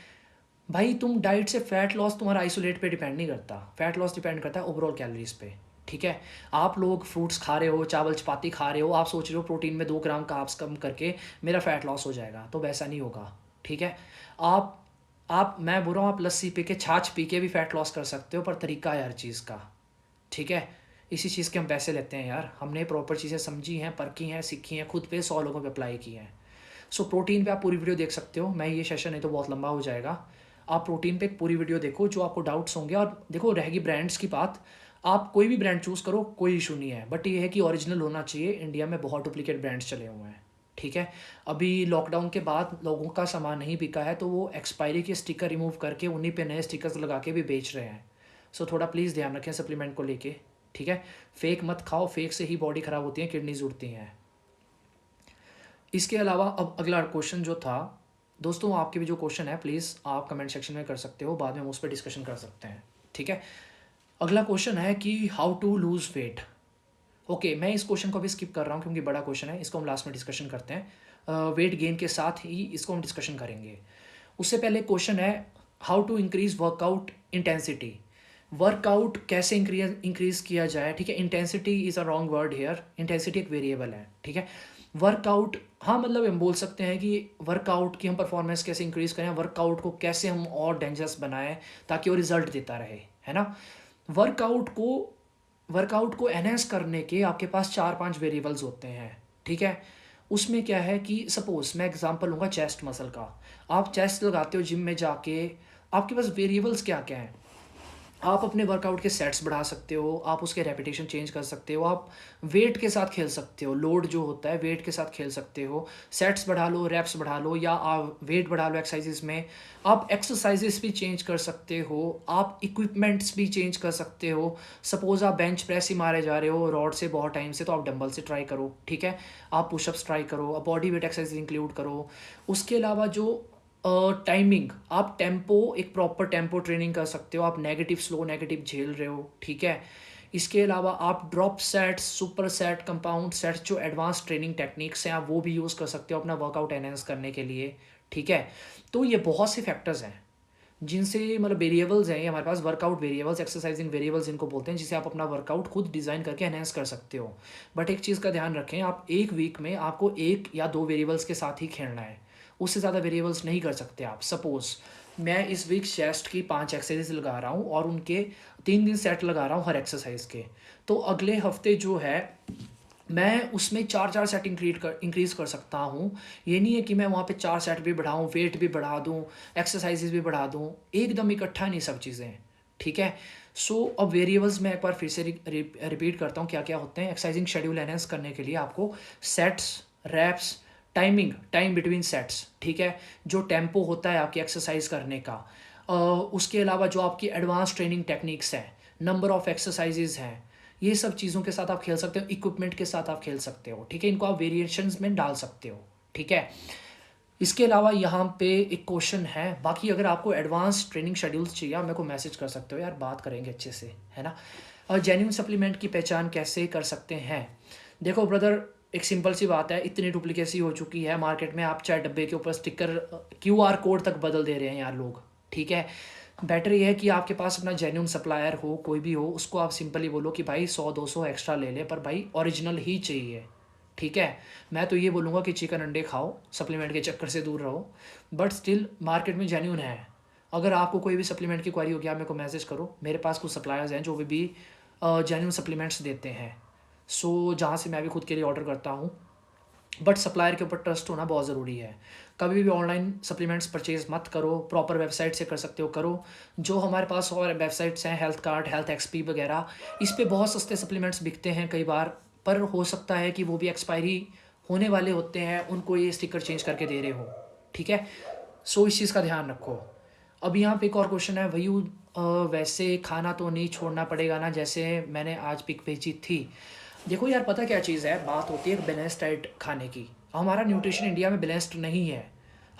भाई तुम डाइट से फैट लॉस तुम्हारा आइसोलेट पे डिपेंड नहीं करता, फैट लॉस डिपेंड करता है ओवरऑल कैलोरीज पे। ठीक है, आप लोग फ्रूट्स खा रहे हो, चावल चपाती खा रहे हो, आप सोच रहे हो प्रोटीन में 2 ग्राम कार्ब्स कम करके मेरा फैट लॉस हो जाएगा, तो वैसा नहीं होगा। ठीक है, आप मैं बोल रहा हूँ, आप लस्सी पी के, छाछ पी के भी फैट लॉस कर सकते हो, पर तरीका है हर चीज़ का। ठीक है, इसी चीज़ के हम पैसे लेते हैं यार, हमने प्रॉपर चीज़ें समझी हैं, परखी हैं, सीखी हैं, खुद पे 100 लोगों पे अप्लाई की हैं। सो प्रोटीन पे आप पूरी वीडियो देख सकते हो, मैं ये सेशन नहीं तो बहुत लंबा हो जाएगा। आप प्रोटीन पे एक पूरी वीडियो देखो, जो आपको डाउट्स होंगे। और देखो, रहेगी ब्रांड्स की बात, आप कोई भी ब्रांड चूज़ करो, कोई इशू नहीं है, बट ये है कि ओरिजिनल होना चाहिए। इंडिया में बहुत डुप्लीकेट ब्रांड्स चले हुए हैं। ठीक है, अभी लॉकडाउन के बाद लोगों का सामान नहीं बिका है, तो वो एक्सपायरी के स्टिकर रिमूव करके उन्हीं पे नए स्टिकर्स लगा के भी बेच रहे हैं। सो थोड़ा प्लीज़ ध्यान रखें सप्लीमेंट को लेके। ठीक है, फेक मत खाओ, फेक से ही बॉडी ख़राब होती है, किडनीज उड़ती हैं। इसके अलावा अब अगला क्वेश्चन जो था दोस्तों, आपके भी जो क्वेश्चन है प्लीज़ आप कमेंट सेक्शन में कर सकते हो, बाद में हम उस पर डिस्कशन कर सकते हैं। ठीक है, अगला क्वेश्चन है कि how to lose weight. Okay, मैं इस क्वेश्चन को भी स्किप कर रहा हूँ क्योंकि बड़ा क्वेश्चन है, इसको हम लास्ट में डिस्कशन करते हैं। वेट गेन के साथ ही इसको हम डिस्कशन करेंगे। उससे पहले क्वेश्चन है how to increase workout intensity. Workout कैसे इंक्रीज किया जाए। ठीक है, intensity is a wrong word here, intensity एक वेरिएबल है। ठीक है, वर्कआउट, हाँ मतलब हम बोल सकते हैं कि वर्कआउट की हम परफॉर्मेंस कैसे इंक्रीज करें, वर्कआउट को कैसे हम और डेंजरस बनाएं ताकि वो रिजल्ट देता रहे, है ना। वर्कआउट को एनहेंस करने के आपके पास 4-5 वेरिएबल्स होते हैं। ठीक है, उसमें क्या है कि सपोज मैं एग्जांपल लूँगा चेस्ट मसल का। आप चेस्ट लगाते हो जिम में जाके, आपके पास वेरिएबल्स क्या क्या हैं। आप अपने वर्कआउट के सेट्स बढ़ा सकते हो, आप उसके रेपिटेशन चेंज कर सकते हो, आप वेट के साथ खेल सकते हो, लोड जो होता है वेट के साथ खेल सकते हो, सेट्स बढ़ा लो, रेप्स बढ़ा लो, या आप वेट बढ़ा लो एक्सरसाइजेस में। आप एक्सरसाइजेस भी चेंज कर सकते हो, आप इक्विपमेंट्स भी चेंज कर सकते हो। सपोज आप बेंच प्रेस ही मारे जा रहे हो रॉड से बहुत टाइम से, तो आप डंबल से ट्राई करो। ठीक है, आप पुशअप्स ट्राई करो, आप बॉडी वेट एक्सरसाइज इंक्लूड करो। उसके अलावा जो टाइमिंग, आप टेम्पो, एक प्रॉपर टेम्पो ट्रेनिंग कर सकते हो, आप नेगेटिव स्लो नेगेटिव झेल रहे हो। ठीक है, इसके अलावा आप drop sets, super set, compound sets, जो एडवांस ट्रेनिंग टेक्निक्स हैं आप वो भी यूज़ कर सकते हो अपना वर्कआउट एनहेंस करने के लिए। ठीक है, तो ये बहुत से फैक्टर्स हैं जिनसे, मतलब वेरिएबल्स हैं ये हमारे पास, वर्कआउट वेरिएबल्स, एक्सरसाइजिंग वेरिएबल्स इनको बोलते हैं, जिसे आप अपना वर्कआउट खुद डिज़ाइन करके एनहेंस कर सकते हो। बट एक चीज़ का ध्यान रखें, आप एक वीक में आपको 1 या 2 वेरिएबल्स के साथ ही खेलना है, उससे ज़्यादा वेरिएबल्स नहीं कर सकते आप। सपोज़ मैं इस वीक चेस्ट की 5 एक्सरसाइज लगा रहा हूँ और उनके 3 दिन सेट लगा रहा हूँ हर एक्सरसाइज के, तो अगले हफ्ते जो है मैं उसमें 4-4 सेट इंक्रीज़ कर सकता हूँ। ये नहीं है कि मैं वहाँ पे 4 सेट भी बढ़ाऊँ, वेट भी बढ़ा दूँ, एक्सरसाइजेज भी बढ़ा दूँ, एकदम इकट्ठा नहीं सब चीज़ें। ठीक है, सो अब वेरिएबल्स मैं एक बार फिर से रिपीट करता हूँ क्या क्या होते हैं। एक्सरसाइजिंग शेड्यूल एनहेंस करने के लिए आपको sets, reps, time between sets, ठीक है, जो टेम्पो होता है आपकी एक्सरसाइज करने का, उसके अलावा जो आपकी एडवांस ट्रेनिंग टेक्निक्स हैं, नंबर ऑफ एक्सरसाइजेज हैं, ये सब चीज़ों के साथ आप खेल सकते हो, इक्विपमेंट के साथ आप खेल सकते हो। ठीक है, इनको आप वेरिएशंस में डाल सकते हो। ठीक है, इसके अलावा यहाँ पे एक क्वेश्चन है, बाकी अगर आपको एडवांस ट्रेनिंग शेड्यूल्स चाहिए आप मेरे को मैसेज कर सकते हो यार, बात करेंगे अच्छे से, है ना। और जेन्युइन सप्लीमेंट की पहचान कैसे कर सकते हैं। देखो ब्रदर, एक सिंपल सी बात है, इतनी डुप्लीकेसी हो चुकी है मार्केट में, आप चाहे डब्बे के ऊपर स्टिकर, QR कोड तक बदल दे रहे हैं यार लोग। ठीक है, बेटर ये है कि आपके पास अपना जेन्युइन सप्लायर हो, कोई भी हो, उसको आप सिंपली बोलो कि भाई 100-200 एक्स्ट्रा ले ले, पर भाई ओरिजिनल ही चाहिए। ठीक है, मैं तो ये बोलूँगा कि चिकन अंडे खाओ, सप्लीमेंट के चक्कर से दूर रहो, बट स्टिल मार्केट में जेन्युइन है। अगर आपको कोई भी सप्लीमेंट की क्वारी होगी आप मेरे को मैसेज करो, मेरे पास कुछ सप्लायर्स हैं जो भी जेन्युइन सप्लीमेंट्स देते हैं, सो जहाँ से मैं भी खुद के लिए ऑर्डर करता हूँ। बट सप्लायर के ऊपर ट्रस्ट होना बहुत ज़रूरी है। कभी भी ऑनलाइन सप्लीमेंट्स परचेज मत करो, प्रॉपर वेबसाइट से कर सकते हो करो। जो हमारे पास और वेबसाइट्स हैं, हेल्थ कार्ड, हेल्थ एक्सपी वगैरह, इस पे बहुत सस्ते सप्लीमेंट्स बिकते हैं कई बार, पर हो सकता है कि वो भी एक्सपायरी होने वाले होते हैं, उनको ये स्टिकर चेंज करके दे रहे हो। ठीक है, सो इस चीज़ का ध्यान रखो। अब यहाँ पे एक और क्वेश्चन है, भैयू वैसे खाना तो नहीं छोड़ना पड़ेगा ना, जैसे मैंने आज पिक भेजी थी। देखो यार, पता क्या चीज़ है, बात होती है बैलेंस डाइट खाने की। हमारा न्यूट्रिशन इंडिया में बैलेंस्ड नहीं है।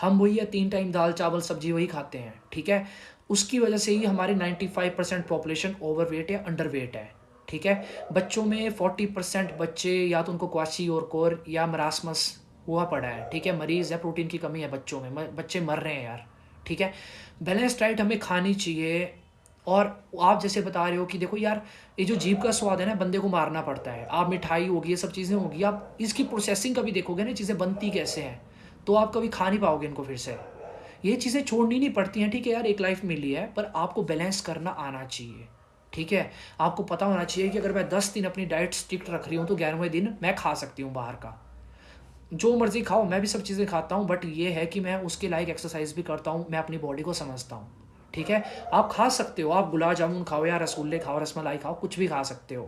हम वही है 3 टाइम दाल चावल सब्जी वही खाते हैं, ठीक है। उसकी वजह से ही हमारी 95% पॉपुलेशन ओवरवेट या अंडरवेट है, ठीक है। बच्चों में 40% बच्चे या तो उनको क्वाशी और कोर या मरासमस हुआ पड़ा है, ठीक है। मरीज़ है, प्रोटीन की कमी है बच्चों में, बच्चे मर रहे हैं यार, ठीक है। बैलेंस डाइट हमें खानी चाहिए। और आप जैसे बता रहे हो कि देखो यार, ये जो जीभ का स्वाद है ना, बंदे को मारना पड़ता है। आप मिठाई होगी, ये सब चीज़ें होगी, आप इसकी प्रोसेसिंग कभी देखोगे ना, चीज़ें बनती कैसे हैं, तो आप कभी खा नहीं पाओगे इनको फिर से। ये चीज़ें छोड़नी नहीं पड़ती हैं, ठीक है यार, एक लाइफ मिली है, पर आपको बैलेंस करना आना चाहिए, ठीक है। आपको पता होना चाहिए कि अगर मैं 10 दिन अपनी डाइट स्ट्रिक्ट रख रही हूँ तो 11वें दिन मैं खा सकती हूँ बाहर का, जो मर्जी खाओ। मैं भी सब चीज़ें खाता हूँ, बट ये है कि मैं उसके लायक एक्सरसाइज भी करता हूँ, मैं अपनी बॉडी को समझता हूँ, ठीक है। आप खा सकते हो, आप गुलाब जामुन खाओ या रसगुल्ले खाओ, रसमलाई खाओ, कुछ भी खा सकते हो,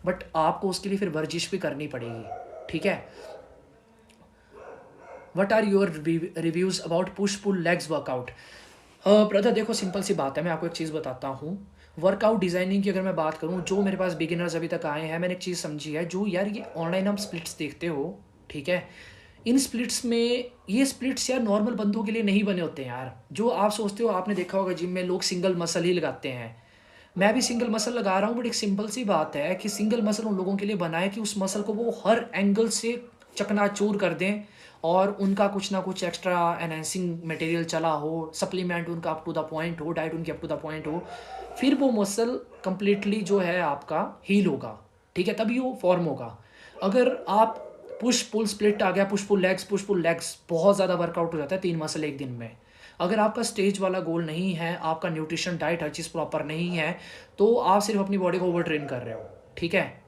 बट आपको उसके लिए फिर वर्जिश भी करनी पड़ेगी, ठीक है। What are your reviews about push pull legs workout? Brother देखो, सिंपल सी बात है, मैं आपको एक चीज़ बताता हूँ। वर्कआउट डिज़ाइनिंग की अगर मैं बात करूँ, जो मेरे पास बिगिनर्स अभी तक आए हैं, मैंने एक चीज़ समझी है, जो यार ये ऑनलाइन हम स्प्लिट्स देखते हो, ठीक है। इन स्प्लिट्स में, ये स्प्लिट्स यार नॉर्मल बंदों के लिए नहीं बने होते हैं यार। जो आप सोचते हो, आपने देखा होगा जिम में लोग सिंगल मसल ही लगाते हैं, मैं भी सिंगल मसल लगा रहा हूँ, बट एक सिंपल सी बात है कि सिंगल मसल उन लोगों के लिए बना है कि उस मसल को वो हर एंगल से चकनाचूर कर दें, और उनका कुछ ना कुछ एक्स्ट्रा एनहेंसिंग मटेरियल चला हो, सप्लीमेंट उनका अप टू द पॉइंट हो, डाइट उनकी अप टू द पॉइंट हो, फिर वो मसल कंप्लीटली जो है आपका हील होगा, ठीक है, तभी वो फॉर्म होगा। अगर आप पुश पुल स्प्लिट आ गया, पुश पुल लेग्स बहुत ज़्यादा वर्कआउट हो जाता है 3 मसल एक दिन में। अगर आपका स्टेज वाला गोल नहीं है, आपका न्यूट्रिशन डाइट हर चीज़ प्रॉपर नहीं है, तो आप सिर्फ अपनी बॉडी को ओवर ट्रेन कर रहे हो, ठीक है।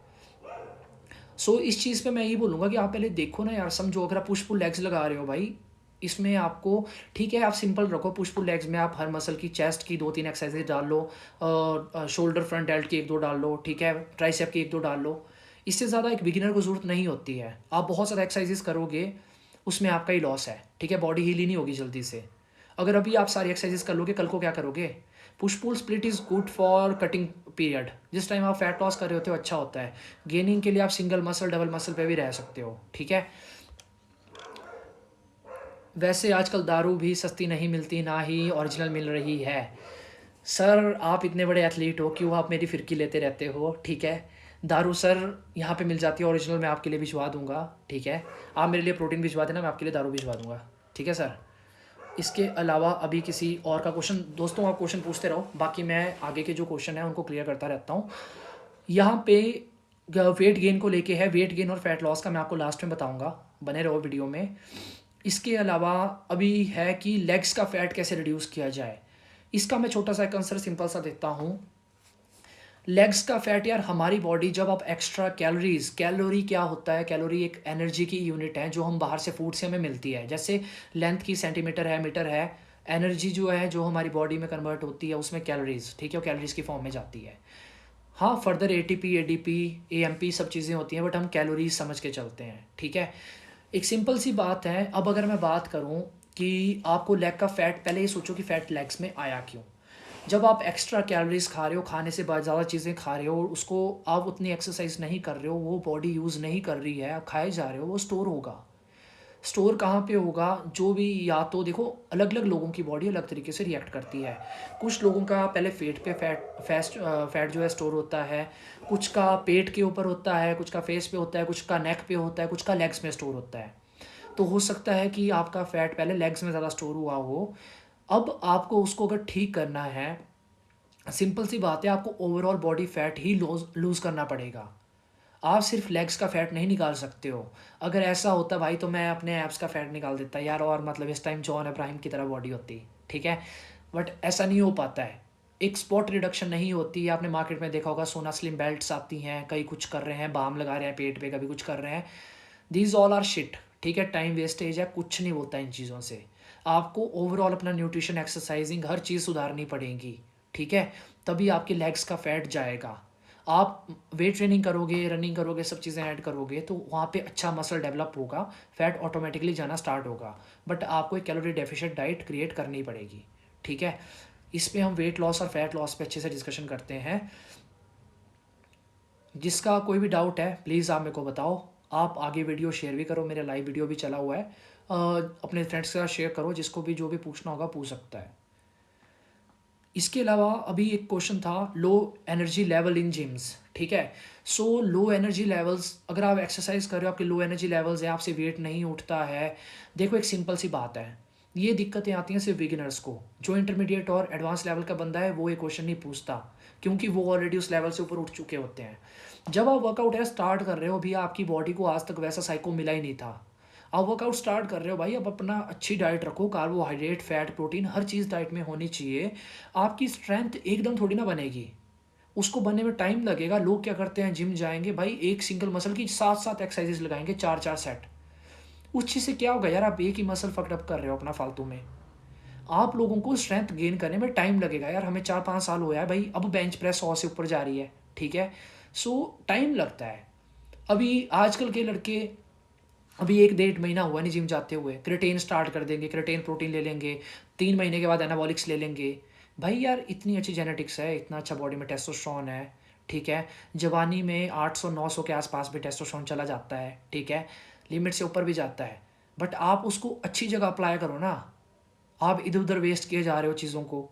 सो इस चीज़ पे मैं यही बोलूँगा कि आप पहले देखो ना यार, समझो। अगर आप पुश पुल लेग्स लगा रहे हो भाई, इसमें आपको, ठीक है, आप सिंपल रखो। पुश पुल लेग्स में आप हर मसल की, चेस्ट की 2-3 एक्सरसाइजेज डाल लो, शोल्डर फ्रंट डेल्ट की 1-2 डाल लो, ठीक है, ट्राइसेप की 1-2 डाल लो। इससे ज़्यादा एक बिगिनर को ज़रूरत नहीं होती है। आप बहुत ज़्यादा एक्सरसाइजेज करोगे, उसमें आपका ही लॉस है, ठीक है, बॉडी हील ही नहीं होगी जल्दी से। अगर अभी आप सारी एक्सरसाइजेज कर लोगे, कल को क्या करोगे? Push pull split is good for cutting period, जिस टाइम आप फैट लॉस कर रहे होते हो अच्छा होता है। गेनिंग के लिए आप सिंगल मसल डबल मसल पे भी रह सकते हो, ठीक है। वैसे आजकल दारू भी सस्ती नहीं मिलती, ना ही ओरिजिनल मिल रही है। सर आप इतने बड़े एथलीट हो, क्यों आप मेरी फिरकी लेते रहते हो, ठीक है। दारू सर यहाँ पे मिल जाती है ओरिजिनल, मैं आपके लिए भिजवा दूंगा, ठीक है। आप मेरे लिए प्रोटीन भिजवा देना, मैं आपके लिए दारू भिजवा दूंगा, ठीक है सर। इसके अलावा अभी किसी और का क्वेश्चन, दोस्तों आप क्वेश्चन पूछते रहो, बाकी मैं आगे के जो क्वेश्चन है उनको क्लियर करता रहता हूँ। यहाँ पे वेट गेन को लेके है, वेट गेन और फैट लॉस का मैं आपको लास्ट में बताऊंगा, बने रहो वीडियो में। इसके अलावा अभी है कि लेग्स का फैट कैसे रिड्यूस किया जाए, इसका मैं छोटा सा एक आंसर सिंपल सा देता हूँ। लेग्स का फैट यार, हमारी बॉडी जब आप एक्स्ट्रा कैलोरीज, कैलोरी क्या होता है, कैलोरी एक एनर्जी की यूनिट है जो हम बाहर से फूड से हमें मिलती है। जैसे लेंथ की सेंटीमीटर है, मीटर है, एनर्जी जो है जो हमारी बॉडी में कन्वर्ट होती है उसमें कैलोरीज, ठीक है, वो कैलोरीज की फॉर्म में जाती है। हाँ, फर्दर एटीपी, एडीपी, एएमपी सब चीज़ें होती हैं, बट हम कैलोरीज समझ के चलते हैं, ठीक है। एक सिंपल सी बात है। अब अगर मैं बात करूँ कि आपको लेग का फैट, पहले ये सोचो कि फैट लेग्स में आया क्यों। जब आप एक्स्ट्रा कैलोरीज खा रहे हो, खाने से बाद ज़्यादा चीज़ें खा रहे हो, और उसको आप उतनी एक्सरसाइज नहीं कर रहे हो, वो बॉडी यूज़ नहीं कर रही है, आप खाए जा रहे हो, वो स्टोर होगा। स्टोर कहाँ पे होगा? जो भी, या तो देखो, अलग अलग लोगों की बॉडी अलग तरीके से रिएक्ट करती है। कुछ लोगों का पहले पेट पे फैट जो है स्टोर होता है, कुछ का पेट के ऊपर होता है, कुछ का फेस पे होता है, कुछ का नेक पे होता है, कुछ का लेग्स में स्टोर होता है। तो हो सकता है कि आपका फैट पहले लेग्स में ज़्यादा स्टोर हुआ हो। अब आपको उसको अगर ठीक करना है, सिंपल सी बात है, आपको ओवरऑल बॉडी फैट ही लूज़ करना पड़ेगा। आप सिर्फ लेग्स का फैट नहीं निकाल सकते हो। अगर ऐसा होता भाई, तो मैं अपने एब्स का फैट निकाल देता यार, और मतलब इस टाइम जॉन अब्राहिम की तरह बॉडी होती, ठीक है। बट ऐसा नहीं हो पाता है। एक स्पॉट रिडक्शन नहीं होती। आपने मार्केट में देखा होगा, सोना स्लिम बेल्ट्स आती हैं, कई कुछ कर रहे हैं, बाम लगा रहे हैं पेट पे, कभी कुछ कर रहे हैं। दीज ऑल आर शिट, ठीक है, टाइम वेस्टेज है, कुछ नहीं होता इन चीज़ों से। आपको ओवरऑल अपना न्यूट्रिशन, एक्सरसाइजिंग, हर चीज़ सुधारनी पड़ेगी, ठीक है, तभी आपके लेग्स का फैट जाएगा। आप वेट ट्रेनिंग करोगे, रनिंग करोगे, सब चीज़ें ऐड करोगे, तो वहाँ पे अच्छा मसल डेवलप होगा, फैट ऑटोमेटिकली जाना स्टार्ट होगा। बट आपको एक कैलोरी डेफिशिएंट डाइट क्रिएट करनी पड़ेगी, ठीक है। इस पे हम वेट लॉस और फैट लॉस पे अच्छे से डिस्कशन करते हैं। जिसका कोई भी डाउट है प्लीज़ आप मेरे को बताओ। आप आगे वीडियो शेयर भी करो, मेरा लाइव वीडियो भी चला हुआ है, अपने फ्रेंड्स के साथ शेयर करो, जिसको भी जो भी पूछना होगा पूछ सकता है। इसके अलावा अभी एक क्वेश्चन था, low energy level in gyms, ठीक है। सो लो एनर्जी लेवल्स, अगर आप एक्सरसाइज कर रहे हो, आपके लो एनर्जी लेवल्स है, आपसे वेट नहीं उठता है। देखो एक सिंपल सी बात है, ये दिक्कतें आती हैं सिर्फ बिगिनर्स को। जो इंटरमीडिएट और एडवांस लेवल का बंदा है वो ये क्वेश्चन नहीं पूछता, क्योंकि वो ऑलरेडी उस लेवल से ऊपर उठ चुके होते हैं। जब आप वर्कआउट है स्टार्ट कर रहे हो, भी आपकी बॉडी को आज तक वैसा साइको मिला ही नहीं था। आप वर्कआउट स्टार्ट कर रहे हो भाई, अब अपना अच्छी डाइट रखो, कार्बोहाइड्रेट, फैट, प्रोटीन, हर चीज़ डाइट में होनी चाहिए। आपकी स्ट्रेंथ एकदम थोड़ी ना बनेगी, उसको बनने में टाइम लगेगा। लोग क्या करते हैं, जिम जाएंगे भाई, एक सिंगल मसल की 7 7 एक्सरसाइजेस लगाएंगे, 4 4 सेट। उस चीज़ से क्या होगा यार, आप एक ही मसल फकअप कर रहे हो अपना फालतू में। आप लोगों को स्ट्रेंथ गेन करने में टाइम लगेगा यार, हमें 4 5 साल हुआ है भाई, अब बेंच प्रेस 100 से ऊपर जा रही है, ठीक है। सो टाइम लगता है। अभी आजकल के लड़के, अभी 1 1.5 महीना हुआ नहीं जिम जाते हुए, क्रिटेन स्टार्ट कर देंगे, क्रिटेन प्रोटीन ले लेंगे, 3 महीने के बाद एनाबॉलिक्स ले लेंगे। भाई यार इतनी अच्छी जेनेटिक्स है, इतना अच्छा बॉडी में टेस्टोस्टेरोन है, ठीक है। जवानी में 800 900 के आसपास भी टेस्टोस्टेरोन चला जाता है, ठीक है, लिमिट से ऊपर भी जाता है। बट आप उसको अच्छी जगह अप्लाई करो ना, आप इधर उधर वेस्ट किए जा रहे हो चीज़ों को।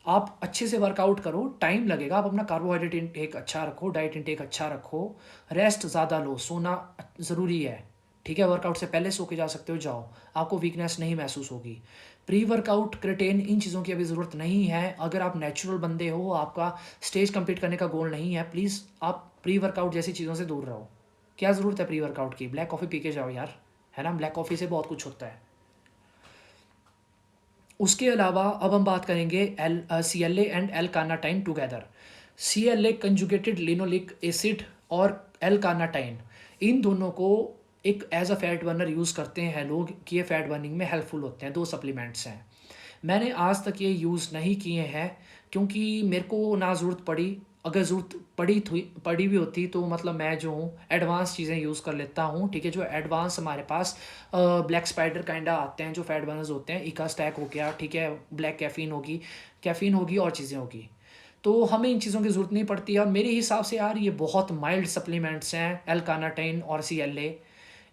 आप अच्छे से वर्कआउट करो, टाइम लगेगा, आप अपना कार्बोहाइड्रेट इंटेक अच्छा रखो, डाइट इंटेक अच्छा रखो, रेस्ट ज़्यादा लो, सोना ज़रूरी है, ठीक है। वर्कआउट से पहले सो के जा सकते हो, जाओ, आपको वीकनेस नहीं महसूस होगी। प्री वर्कआउट क्रिटेन इन चीज़ों की अभी ज़रूरत नहीं है। अगर आप नेचुरल बंदे हो, आपका स्टेज कंप्लीट करने का गोल नहीं है, प्लीज़ आप प्री वर्कआउट जैसी चीज़ों से दूर रहो। क्या ज़रूरत है प्री वर्कआउट की, ब्लैक कॉफ़ी पी के जाओ यार, है ना, ब्लैक कॉफ़ी से बहुत कुछ होता है। उसके अलावा अब हम बात करेंगे CLA and L carnitine together. CLA conjugated linoleic acid और एल कार्नाटाइन, इन दोनों को एक as a fat burner use करते हैं लोग, कि ये फैट बर्निंग में हेल्पफुल होते हैं। 2 सप्लीमेंट्स हैं, मैंने आज तक ये यूज़ नहीं किए हैं, क्योंकि मेरे को ना ज़रूरत पड़ी। अगर ज़रूरत पड़ी भी होती तो मतलब मैं जो हूँ एडवांस चीज़ें यूज़ कर लेता हूँ, ठीक है। जो एडवांस हमारे पास ब्लैक स्पाइडर काइंडा आते हैं, जो फैट बर्नर्स होते हैं, इका स्टैक हो गया, ठीक है, ब्लैक कैफ़ीन होगी और चीज़ें होगी। तो हमें इन चीज़ों की ज़रूरत नहीं पड़ती है। और मेरे हिसाब से यार ये बहुत माइल्ड सप्लीमेंट्स हैं, एल कार्नाटाइन और CLA।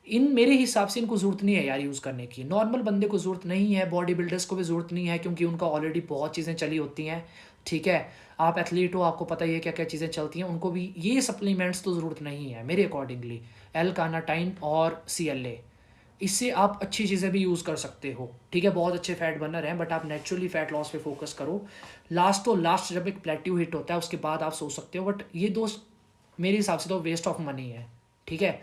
इन मेरे हिसाब से इनको ज़रूरत नहीं है यार यूज़ करने की, नॉर्मल बंदे को ज़रूरत नहीं है, बॉडी बिल्डर्स को भी ज़रूरत नहीं है, क्योंकि उनका ऑलरेडी बहुत चीज़ें चली होती हैं, ठीक है। आप एथलीट हो, आपको पता ही है क्या क्या चीज़ें चलती हैं, उनको भी ये सप्लीमेंट्स तो ज़रूरत नहीं है मेरे अकॉर्डिंगली। एल कार्नाटाइन और CLA, इससे आप अच्छी चीज़ें भी यूज़ कर सकते हो, ठीक है। बहुत अच्छे फैट बर्नर हैं, बट आप नेचुरली फैट लॉस पे फोकस करो। लास्ट जब एक प्लेट्यू हिट होता है उसके बाद आप सोच सकते हो, बट ये दोस्त मेरे हिसाब से तो वेस्ट ऑफ मनी है, ठीक है।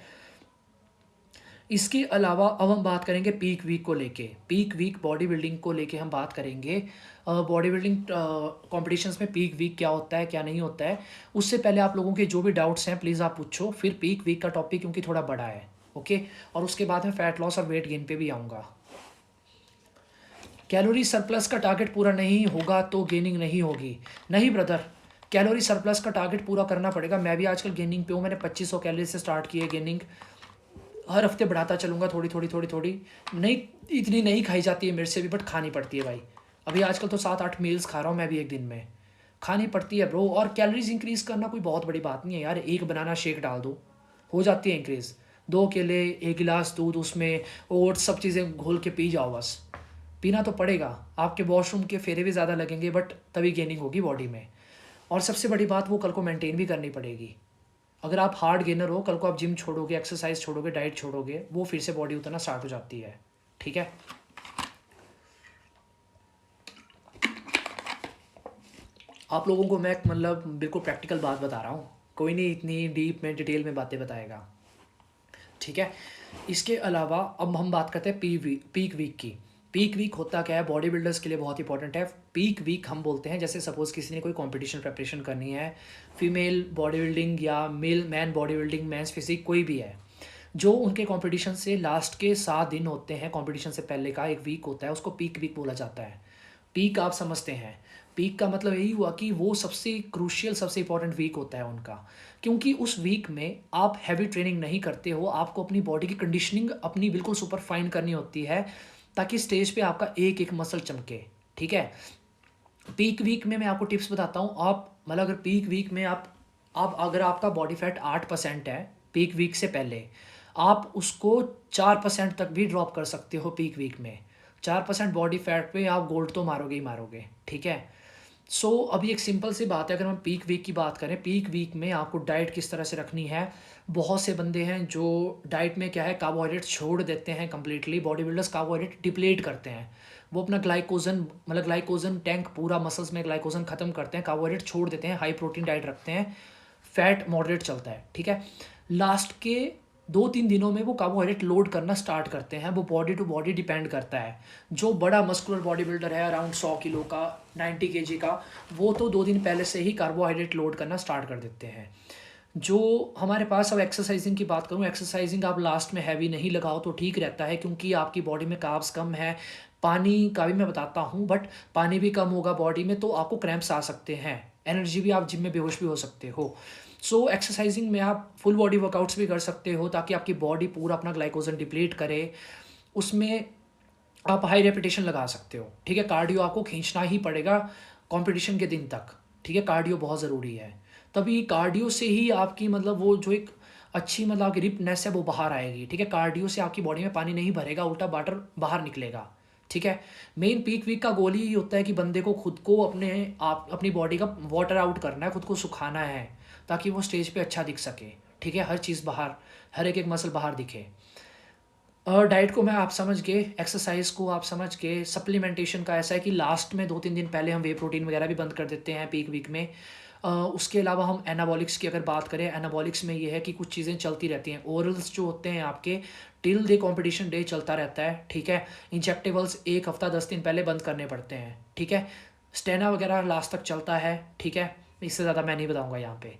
इसके अलावा अब हम बात करेंगे पीक वीक को लेके, पीक वीक बॉडी बिल्डिंग को लेके हम बात करेंगे। बॉडी बिल्डिंग कॉम्पिटिशन्स में पीक वीक क्या होता है, क्या नहीं होता है। उससे पहले आप लोगों के जो भी डाउट्स हैं प्लीज़ आप पूछो, फिर पीक वीक का टॉपिक क्योंकि थोड़ा बड़ा है, ओके। और उसके बाद मैं फैट लॉस और वेट गेन पे भी आऊँगा। कैलोरी सरप्लस का टारगेट पूरा नहीं होगा तो गेनिंग नहीं होगी। नहीं ब्रदर, कैलोरी सरप्लस का टारगेट पूरा करना पड़ेगा। मैं भी आजकल गेनिंग पे हूँ, मैंने 2500 कैलोरी से स्टार्ट की है गेनिंग। हर हफ्ते बढ़ाता चलूँगा, थोड़ी थोड़ी थोड़ी थोड़ी। नहीं, इतनी नहीं खाई जाती है मेरे से भी, बट खानी पड़ती है भाई। अभी आजकल तो 7 8 मील्स खा रहा हूँ मैं भी एक दिन में, खानी पड़ती है ब्रो। और कैलोरीज इंक्रीज़ करना कोई बहुत बड़ी बात नहीं है यार, एक बनाना शेक डाल दो, हो जाती है इंक्रीज़। 2 केले, 1 गिलास दूध, उसमें ओट्स, सब चीज़ें घोल के पी जाओ बस। पीना तो पड़ेगा, आपके वॉशरूम के फेरे भी ज़्यादा लगेंगे, बट तभी गेनिंग होगी बॉडी में। और सबसे बड़ी बात, वो कल को मेंटेन भी करनी पड़ेगी। अगर आप हार्ड गेनर हो, कल को आप जिम छोड़ोगे, एक्सरसाइज छोड़ोगे, डाइट छोड़ोगे, वो फिर से बॉडी उतना स्टार्ट हो जाती है, ठीक है। आप लोगों को मैं मतलब बिल्कुल प्रैक्टिकल बात बता रहा हूँ, कोई नहीं इतनी डीप में डिटेल में बातें बताएगा, ठीक है। इसके अलावा अब हम बात करते हैं पीक वीक की। पीक वीक होता क्या है, बॉडी बिल्डर्स के लिए बहुत इंपॉर्टेंट है। पीक वीक हम बोलते हैं, जैसे सपोज़ किसी ने कोई कंपटीशन प्रेपरेशन करनी है, फीमेल बॉडी बिल्डिंग या man body building, men's physique, कोई भी है, जो उनके कंपटीशन से लास्ट के 7 दिन होते हैं, कंपटीशन से पहले का एक वीक होता है, उसको पीक वीक बोला जाता है। पीक आप समझते हैं, पीक का मतलब यही हुआ कि वो सबसे क्रूशियल, सबसे इंपॉर्टेंट वीक होता है उनका, क्योंकि उस वीक में आप हैवी ट्रेनिंग नहीं करते हो, आपको अपनी बॉडी की कंडीशनिंग अपनी बिल्कुल सुपर फाइन करनी होती है, ताकि स्टेज पे आपका एक एक मसल चमके, ठीक है। पीक वीक में मैं आपको टिप्स बताता हूँ। आप मतलब अगर पीक वीक में आप अगर आपका बॉडी फैट 8% है पीक वीक से पहले, आप उसको 4% तक भी ड्रॉप कर सकते हो पीक वीक में। 4% बॉडी फैट पे आप गोल्ड तो मारोगे ही मारोगे, ठीक है। अभी एक सिंपल सी बात है, अगर हम पीक वीक की बात करें, पीक वीक में आपको डाइट किस तरह से रखनी है। बहुत से बंदे हैं जो डाइट में क्या है, कार्बोहाइड्रेट छोड़ देते हैं completely. Body builders carbohydrate deplete करते हैं, वो अपना ग्लाइकोजन मतलब ग्लाइकोजन टैंक पूरा मसल्स में ग्लाइकोजन खत्म करते हैं, कार्बोहाइड्रेट छोड़ देते हैं, हाई प्रोटीन डाइट रखते हैं, फैट मॉडरेट चलता है, ठीक है। लास्ट के 2-3 दिनों में वो कार्बोहाइड्रेट लोड करना स्टार्ट करते हैं। वो बॉडी टू बॉडी डिपेंड करता है। जो बड़ा मस्कुलर बॉडी बिल्डर है अराउंड 100 किलो का, 90 kg का, वो तो 2 दिन पहले से ही कार्बोहाइड्रेट लोड करना स्टार्ट कर देते हैं। जो हमारे पास, अब एक्सरसाइजिंग की बात करूँ, एक्सरसाइजिंग आप लास्ट में हैवी नहीं लगाओ तो ठीक रहता है, क्योंकि आपकी बॉडी में कार्ब्स कम है। पानी का भी मैं बताता हूँ, बट पानी भी कम होगा बॉडी में तो आपको क्रैम्प्स आ सकते हैं, एनर्जी भी, आप जिम में बेहोश भी हो सकते हो। एक्सरसाइजिंग में आप फुल बॉडी वर्कआउट्स भी कर सकते हो ताकि आपकी बॉडी पूरा अपना ग्लाइकोजन डिप्लीट करे। उसमें आप हाई रेपिटेशन लगा सकते हो, ठीक है। कार्डियो आपको खींचना ही पड़ेगा कंपटीशन के दिन तक, ठीक है। कार्डियो बहुत ज़रूरी है, तभी कार्डियो से ही आपकी मतलब वो जो एक अच्छी मतलब आपकी रिपनेस है वो बाहर आएगी, ठीक है। कार्डियो से आपकी बॉडी में पानी नहीं भरेगा, उल्टा वाटर बाहर निकलेगा, ठीक है। मेन पीक वीक का गोल ही होता है कि बंदे को खुद को अपनी बॉडी का वाटर आउट करना है, खुद को सुखाना है, ताकि वो स्टेज पे अच्छा दिख सके, ठीक है। हर चीज़ बाहर, हर एक एक मसल बाहर दिखे। डाइट को मैं आप समझ के, एक्सरसाइज को आप समझ के, सप्लीमेंटेशन का ऐसा है कि लास्ट में 2-3 दिन पहले हम वे प्रोटीन वगैरह भी बंद कर देते हैं पीक वीक में। उसके अलावा हम एनाबॉलिक्स की अगर बात करें, एनाबॉलिक्स में ये है कि कुछ चीज़ें चलती रहती हैं। ओरल्स जो होते हैं आपके टिल डे कॉम्पिटिशन डे चलता रहता है, ठीक है। इंजेक्टेबल्स 1 हफ्ता 10 दिन पहले बंद करने पड़ते हैं, ठीक है। स्टेना वगैरह लास्ट तक चलता है, ठीक है। इससे ज़्यादा मैं नहीं बताऊँगा यहाँ पे।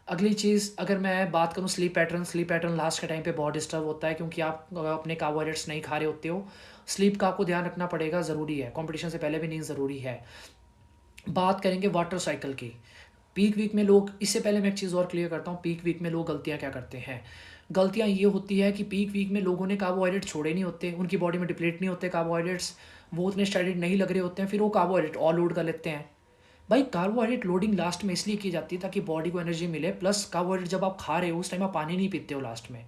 अगली चीज़ अगर मैं बात करूँ, स्लीप पैटर्न लास्ट के टाइम पे बहुत डिस्टर्ब होता है, क्योंकि आप अपने कार्बोहाइड्रेट्स नहीं खा रहे होते हो। स्लीप का आपको ध्यान रखना पड़ेगा, ज़रूरी है। कंपटीशन से पहले भी नींद ज़रूरी है। बात करेंगे वाटर साइकिल की। पीक वीक में लोग, इससे पहले मैं एक चीज़ और क्लियर करता हूँ, पीक वीक में लोग गलतियाँ क्या करते हैं। गलतियाँ ये होती है कि पीक वीक में लोगों ने कार्बोहाइड्रेट छोड़े नहीं होते, उनकी बॉडी में डिप्लीट नहीं होते कार्बोहाइड्रेट्स, वो उतने स्टैंडर्ड नहीं लग रहे होते हैं, फिर वो कार्बोहाइड्रेट और लोड कर लेते हैं। भाई कार्बोहाइड्रेट लोडिंग लास्ट में इसलिए की जाती है ताकि बॉडी को एनर्जी मिले, प्लस कार्बोहाइड्रेट जब आप खा रहे हो उस टाइम आप पानी नहीं पीते हो लास्ट में,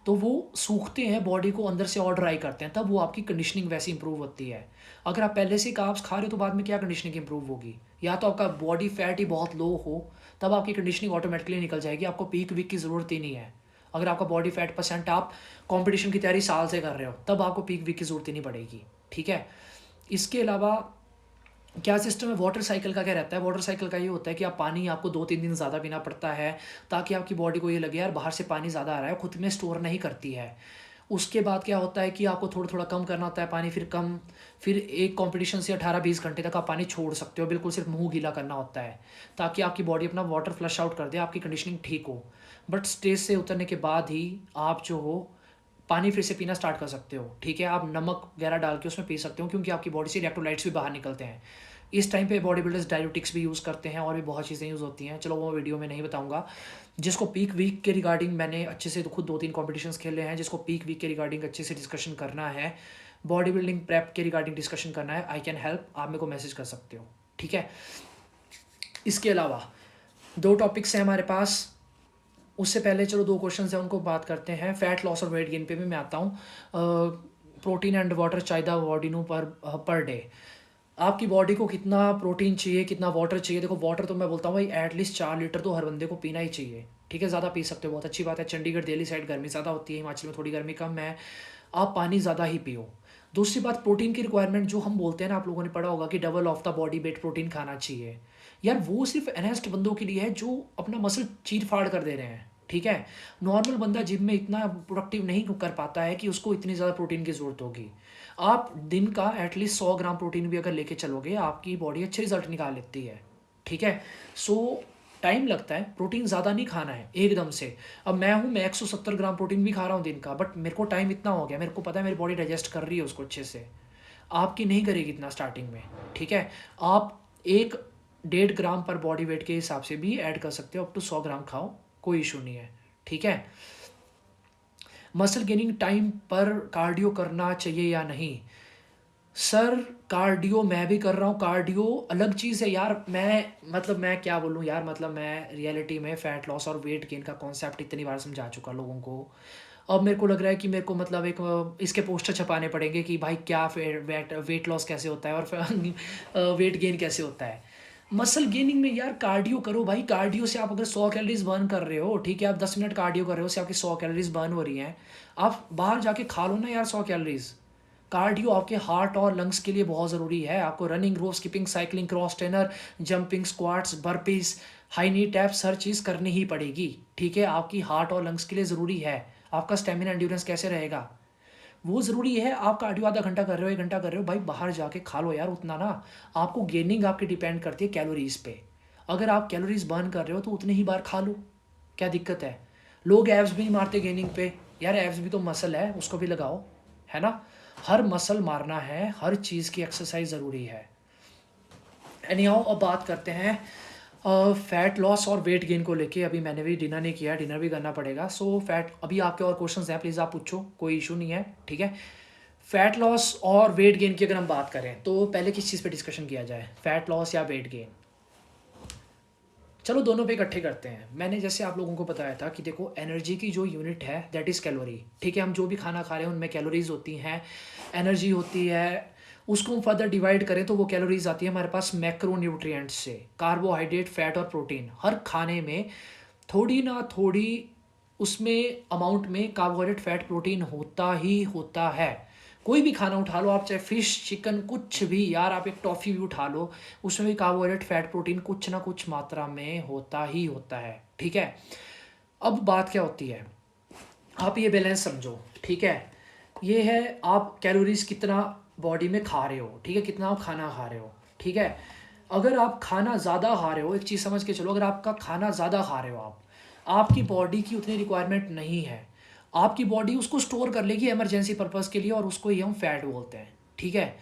तो वो सूखते हैं, बॉडी को अंदर से और ड्राई करते हैं, तब वो आपकी कंडीशनिंग वैसे इंप्रूव होती है। अगर आप पहले से कार्ब्स खा रहे हो तो बाद में क्या कंडीशनिंग इंप्रूव होगी। या तो आपका बॉडी फैट ही बहुत लो हो, तब आपकी कंडीशनिंग ऑटोमेटिकली निकल जाएगी, आपको पीक वीक की ज़रूरत ही नहीं है। अगर आपका बॉडी फैट परसेंट, आप कंपटीशन की तैयारी साल से कर रहे हो, तब आपको पीक वीक की ज़रूरत ही नहीं पड़ेगी, ठीक है। इसके अलावा क्या सिस्टम है वाटर साइकिल का, क्या रहता है वाटर साइकिल का, ये होता है कि आप पानी आपको 2-3 दिन ज़्यादा पीना पड़ता है, ताकि आपकी बॉडी को ये लगे यार बाहर से पानी ज़्यादा आ रहा है, खुद में स्टोर नहीं करती है। उसके बाद क्या होता है कि आपको थोड़ा थोड़ा कम करना होता है पानी, फिर कम, फिर एक कंपटीशन से 18-20 घंटे तक आप पानी छोड़ सकते हो, बिल्कुल सिर्फ मुंह गीला करना होता है, ताकि आपकी बॉडी अपना वाटर फ्लश आउट कर दे, आपकी कंडीशनिंग ठीक हो। बट स्टेज से उतरने के बाद ही आप जो हो पानी फिर से पीना स्टार्ट कर सकते हो, ठीक है। आप नमक वगैरह डाल के उसमें पी सकते हो, क्योंकि आपकी बॉडी से इलेक्ट्रोलाइट्स भी बाहर निकलते हैं। इस टाइम पे बॉडी बिल्डर्स डायलिटिक्स भी यूज़ करते हैं, और भी बहुत चीज़ें यूज़ होती हैं, चलो वो वीडियो में नहीं बताऊंगा। जिसको पीक वीक के रिगार्डिंग मैंने अच्छे से खुद 2-3 कॉम्पिटिशन्स खेले हैं, जिसको पीक वीक के रिगार्डिंग अच्छे से डिस्कशन करना है, बॉडी बिल्डिंग प्रेप के रिगार्डिंग डिस्कशन करना है, आई कैन हेल्प, आप मेरे को मैसेज कर सकते हो, ठीक है। इसके अलावा 2 टॉपिक्स हैं हमारे पास। उससे पहले चलो 2 क्वेश्चन हैं उनको बात करते हैं। फैट लॉस और वेट गेन पे भी मैं आता हूँ। प्रोटीन एंड वाटर चाहिए बॉडी नू पर डे। आपकी बॉडी को कितना प्रोटीन चाहिए, कितना वाटर चाहिए। देखो वाटर तो मैं बोलता हूँ भाई एटलीस्ट 4 लीटर तो हर बंदे को पीना ही चाहिए, ठीक है। ज़्यादा पी सकते हो बहुत अच्छी बात है। चंडीगढ़ दिल्ली साइड गर्मी ज़्यादा होती है, हिमाचल में थोड़ी गर्मी कम है, आप पानी ज़्यादा ही पियो। दूसरी बात, प्रोटीन की रिक्वायरमेंट जो हम बोलते हैं ना, आप लोगों ने पढ़ा होगा कि double of the body weight protein खाना चाहिए। यार वो सिर्फ एनहेस्ड बंदों के लिए है जो अपना मसल चीर फाड़ कर दे रहे हैं, ठीक है। नॉर्मल बंदा जिम में इतना प्रोडक्टिव नहीं कर पाता है कि उसको इतनी ज़्यादा प्रोटीन की ज़रूरत होगी। आप दिन का एटलीस्ट 100 ग्राम प्रोटीन भी अगर लेके चलोगे, आपकी बॉडी अच्छे रिजल्ट निकाल लेती है, ठीक है। टाइम लगता है, प्रोटीन ज़्यादा नहीं खाना है एकदम से। अब मैं 170 ग्राम प्रोटीन भी खा रहा हूँ दिन का, बट मेरे को टाइम इतना हो गया, मेरे को पता है मेरी बॉडी डाइजेस्ट कर रही है उसको अच्छे से। आपकी नहीं करेगी इतना स्टार्टिंग में, ठीक है। आप 1-1.5 ग्राम पर बॉडी वेट के हिसाब से भी ऐड कर सकते हो, अप टू 100 ग्राम खाओ, कोई इशू नहीं है, ठीक है। मसल गेनिंग टाइम पर कार्डियो करना चाहिए या नहीं। सर कार्डियो मैं भी कर रहा हूँ, कार्डियो अलग चीज़ है यार। मैं क्या बोलूँ यार, मतलब मैं रियलिटी में फ़ैट लॉस और वेट गेन का कॉन्सेप्ट इतनी बार समझा चुका लोगों को। अब मेरे को लग रहा है कि मेरे को मतलब एक इसके पोस्टर छपाने पड़ेंगे कि भाई क्या वेट लॉस कैसे होता है और वेट गेन कैसे होता है। मसल गेनिंग में यार कार्डियो करो भाई। कार्डियो से आप अगर 100 कैलोरीज बर्न कर रहे हो, ठीक है, आप 10 मिनट कार्डियो कर रहे हो, उससे आपकी 100 कैलोरीज बर्न हो रही हैं। आप बाहर जाके खा लो ना यार 100 कैलोरीज। कार्डियो आपके हार्ट और लंग्स के लिए बहुत ज़रूरी है। आपको running, row skipping, cycling, cross trainer, jumping, squats, burpees, high knee taps, हर चीज़ करनी ही पड़ेगी। ठीक है, आपकी हार्ट और लंग्स के लिए ज़रूरी है। आपका स्टेमिना एंड्योरेंस कैसे रहेगा, वो ज़रूरी है। आप कार्डियो आधा घंटा कर रहे हो, 1 घंटा कर रहे हो, भाई बाहर जाके खा लो यार उतना ना। आपको गेनिंग आपकी डिपेंड करती है कैलोरीज पे। अगर आप कैलोरीज बर्न कर रहे हो तो उतने ही बार खा लो, क्या दिक्कत है। लोग एब्स भी नहीं मारते गेनिंग पे। यार एब्स भी तो मसल है, उसको भी लगाओ, है ना। हर मसल मारना है, हर चीज़ की एक्सरसाइज ज़रूरी है। एनीहाउ अब बात करते हैं फैट लॉस और वेट गेन को लेके। अभी मैंने भी डिनर नहीं किया, डिनर भी करना पड़ेगा। सो फैट, अभी आपके और क्वेश्चंस हैं प्लीज़ आप पूछो, कोई इशू नहीं है, ठीक है। फैट लॉस और वेट गेन की अगर हम बात करें तो पहले किस चीज़ पे डिस्कशन किया जाए, फैट लॉस या वेट गेन। चलो दोनों पे इकट्ठे करते हैं। मैंने जैसे आप लोगों को बताया था कि देखो एनर्जी की जो यूनिट है दैट इज़ कैलोरी, ठीक है। हम जो भी खाना खा रहे हैं उनमें कैलोरीज होती हैं, एनर्जी होती है। उसको हम फर्दर डिवाइड करें तो वो कैलोरीज आती है हमारे पास मैक्रो न्यूट्रिएंट्स से, कार्बोहाइड्रेट, फैट और प्रोटीन। हर खाने में थोड़ी ना थोड़ी उसमें अमाउंट में कार्बोहाइड्रेट, फैट, प्रोटीन होता ही होता है। कोई भी खाना उठा लो आप, चाहे फिश, चिकन, कुछ भी यार, आप एक टॉफ़ी भी उठा लो, उसमें भी कार्बोहाइड्रेट, फैट, प्रोटीन कुछ ना कुछ मात्रा में होता ही होता है, ठीक है। अब बात क्या होती है, आप ये बैलेंस समझो, ठीक है। ये है आप कैलोरीज कितना बॉडी में खा रहे हो, ठीक है, कितना आप खाना खा रहे हो, ठीक है। अगर आप खाना ज़्यादा खा रहे हो, एक चीज़ समझ के चलो, अगर आपका खाना ज़्यादा खा रहे हो आप, आपकी बॉडी की उतनी रिक्वायरमेंट नहीं है। आपकी बॉडी उसको स्टोर कर लेगी इमरजेंसी पर्पज़ के लिए, और उसको ही हम फैट बोलते हैं, ठीक है।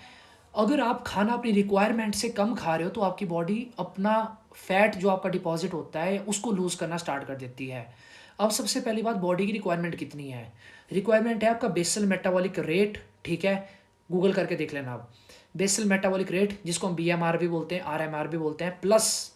अगर आप खाना अपनी रिक्वायरमेंट से कम खा रहे हो तो आपकी बॉडी अपना फैट जो आपका डिपॉजिट होता है उसको लूज़ करना स्टार्ट कर देती है। अब सबसे पहली बात, बॉडी की रिक्वायरमेंट कितनी है। रिक्वायरमेंट है आपका बेसल मेटाबॉलिक रेट, ठीक है, गूगल करके देख लेना आप। बेसल मेटाबॉलिक रेट, जिसको हम BMR भी बोलते हैं, RMR भी बोलते हैं, प्लस